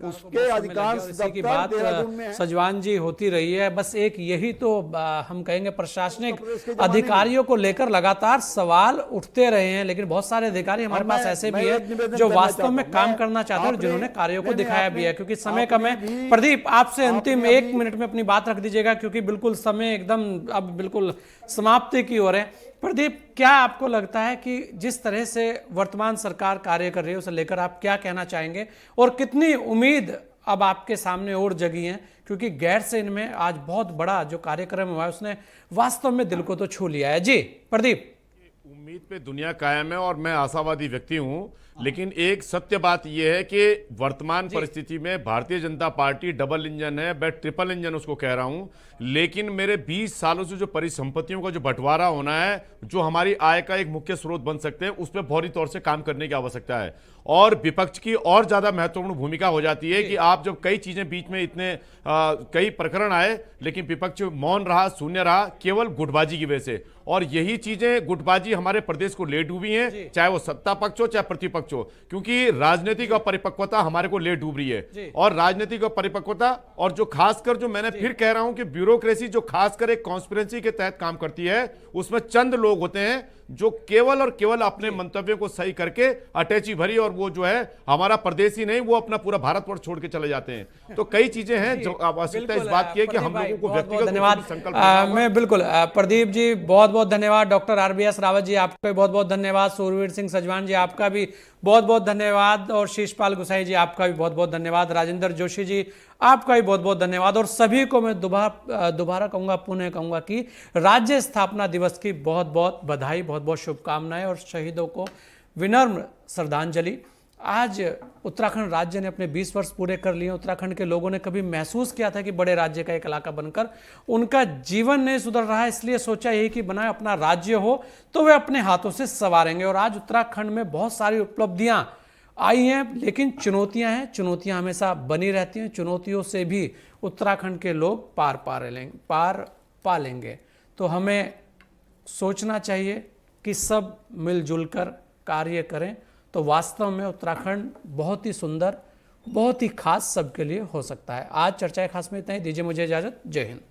उसके अधिकांश की दफ्तर बात देहरादून में है। सजवान जी होती रही है। बस एक यही तो हम कहेंगे प्रशासनिक अधिकारियों को लेकर लगातार सवाल उठते रहे हैं, लेकिन बहुत सारे अधिकारी हमारे पास ऐसे भी हैं जो वास्तव में काम करना चाहते हैं और जिन्होंने कार्यों को दिखाया भी है। क्योंकि समय कम है, प्रदीप आपसे अंतिम 1 मिनट में अपनी बात रख दीजिएगा, क्योंकि बिल्कुल समय एकदम अब बिल्कुल समाप्ति की ओर है। प्रदीप, क्या आपको लगता है कि जिस तरह से वर्तमान सरकार कार्य कर रही है उसे लेकर आप क्या कहना चाहेंगे, और कितनी उम्मीद अब आपके सामने और जगी है? क्योंकि गैरसैंण में आज बहुत बड़ा जो कार्यक्रम हुआ है उसने वास्तव में दिल को तो छू लिया है। जी प्रदीप। उम्मीद पे दुनिया कायम है और मैं आशावादी व्यक्ति हूं, लेकिन एक सत्य बात यह है कि वर्तमान परिस्थिति में Bharatiya Janata party double engine है, मैं ट्रिपल इंजन उसको कह रहा हूं। लेकिन मेरे 20 सालों से जो परिसंपत्तियों का जो बंटवारा होना है, जो हमारी आय का एक मुख्य स्रोत बन सकते हैं, उस पर फौरी तौर से काम करने की आवश्यकता है। और विपक्ष की और ज्यादा महत्वपूर्ण भूमिका हो जाती है कि आप जब कई चीजें बीच में इतने कई प्रकरण आए, लेकिन विपक्ष मौन रहा, शून्य रहा, केवल गुटबाजी की वजह से। और यही चीजें गुटबाजी हमारे प्रदेश को ले डूबी हैं, चाहे वो सत्ता पक्ष हो चाहे प्रतिपक्ष हो, क्योंकि राजनीतिक अपरिपक्वता हमारे को ले डूब रही है। और राजनीतिक अपरिपक्वता, और जो खासकर जो मैंने फिर कह रहा हूं कि ब्यूरोक्रेसी जो खासकर एक कॉन्स्पिरेंसी के तहत काम करती है, उसमें चंद लोग होते हैं जो केवल और केवल अपने मंतव्यों को सही करके अटैची भरी, और वो जो है हमारा प्रदेश ही नहीं, वो अपना पूरा भारतवर्ष छोड़ के चले जाते हैं। तो कई चीजें हैं जो आवश्यकता इस बात की है कि हम लोगों को व्यक्तिगत धन्यवाद। संकल्प मैं बिल्कुल प्रदीप जी बहुत बहुत धन्यवाद, डॉक्टर RBS रावत जी आपका भी बहुत बहुत धन्यवाद, सूरवीर सिंह सजवान जी आपका भी बहुत बहुत धन्यवाद, और शीशपाल गुसाई जी आपका भी बहुत बहुत धन्यवाद, राजेंद्र जोशी जी आपका भी बहुत बहुत धन्यवाद। और सभी को मैं दोबारा कहूंगा, पुनः कहूंगा कि राज्य स्थापना दिवस की बहुत बहुत बधाई, बहुत बहुत शुभकामनाएं, और शहीदों को विनम्र श्रद्धांजलि। आज उत्तराखंड राज्य ने अपने 20 वर्ष पूरे कर लिए। उत्तराखंड के लोगों ने कभी महसूस किया था कि बड़े राज्य का एक इलाका बनकर उनका जीवन नहीं सुधर रहा है, इसलिए सोचा यही कि बनाए अपना राज्य हो तो वे अपने हाथों से संवारेंगे। और आज उत्तराखंड में बहुत सारी उपलब्धियां आई हैं, लेकिन चुनौतियां हैं, चुनौतियां हमेशा बनी रहती हैं। चुनौतियों से भी उत्तराखंड के लोग पार पा लेंगे। तो हमें सोचना चाहिए कि सब मिलजुल कर कार्य करें, तो वास्तव में उत्तराखंड बहुत ही सुंदर, बहुत ही खास सबके लिए हो सकता है। आज चर्चा खास में इतना ही। दीजिए मुझे इजाजत। जय हिंद।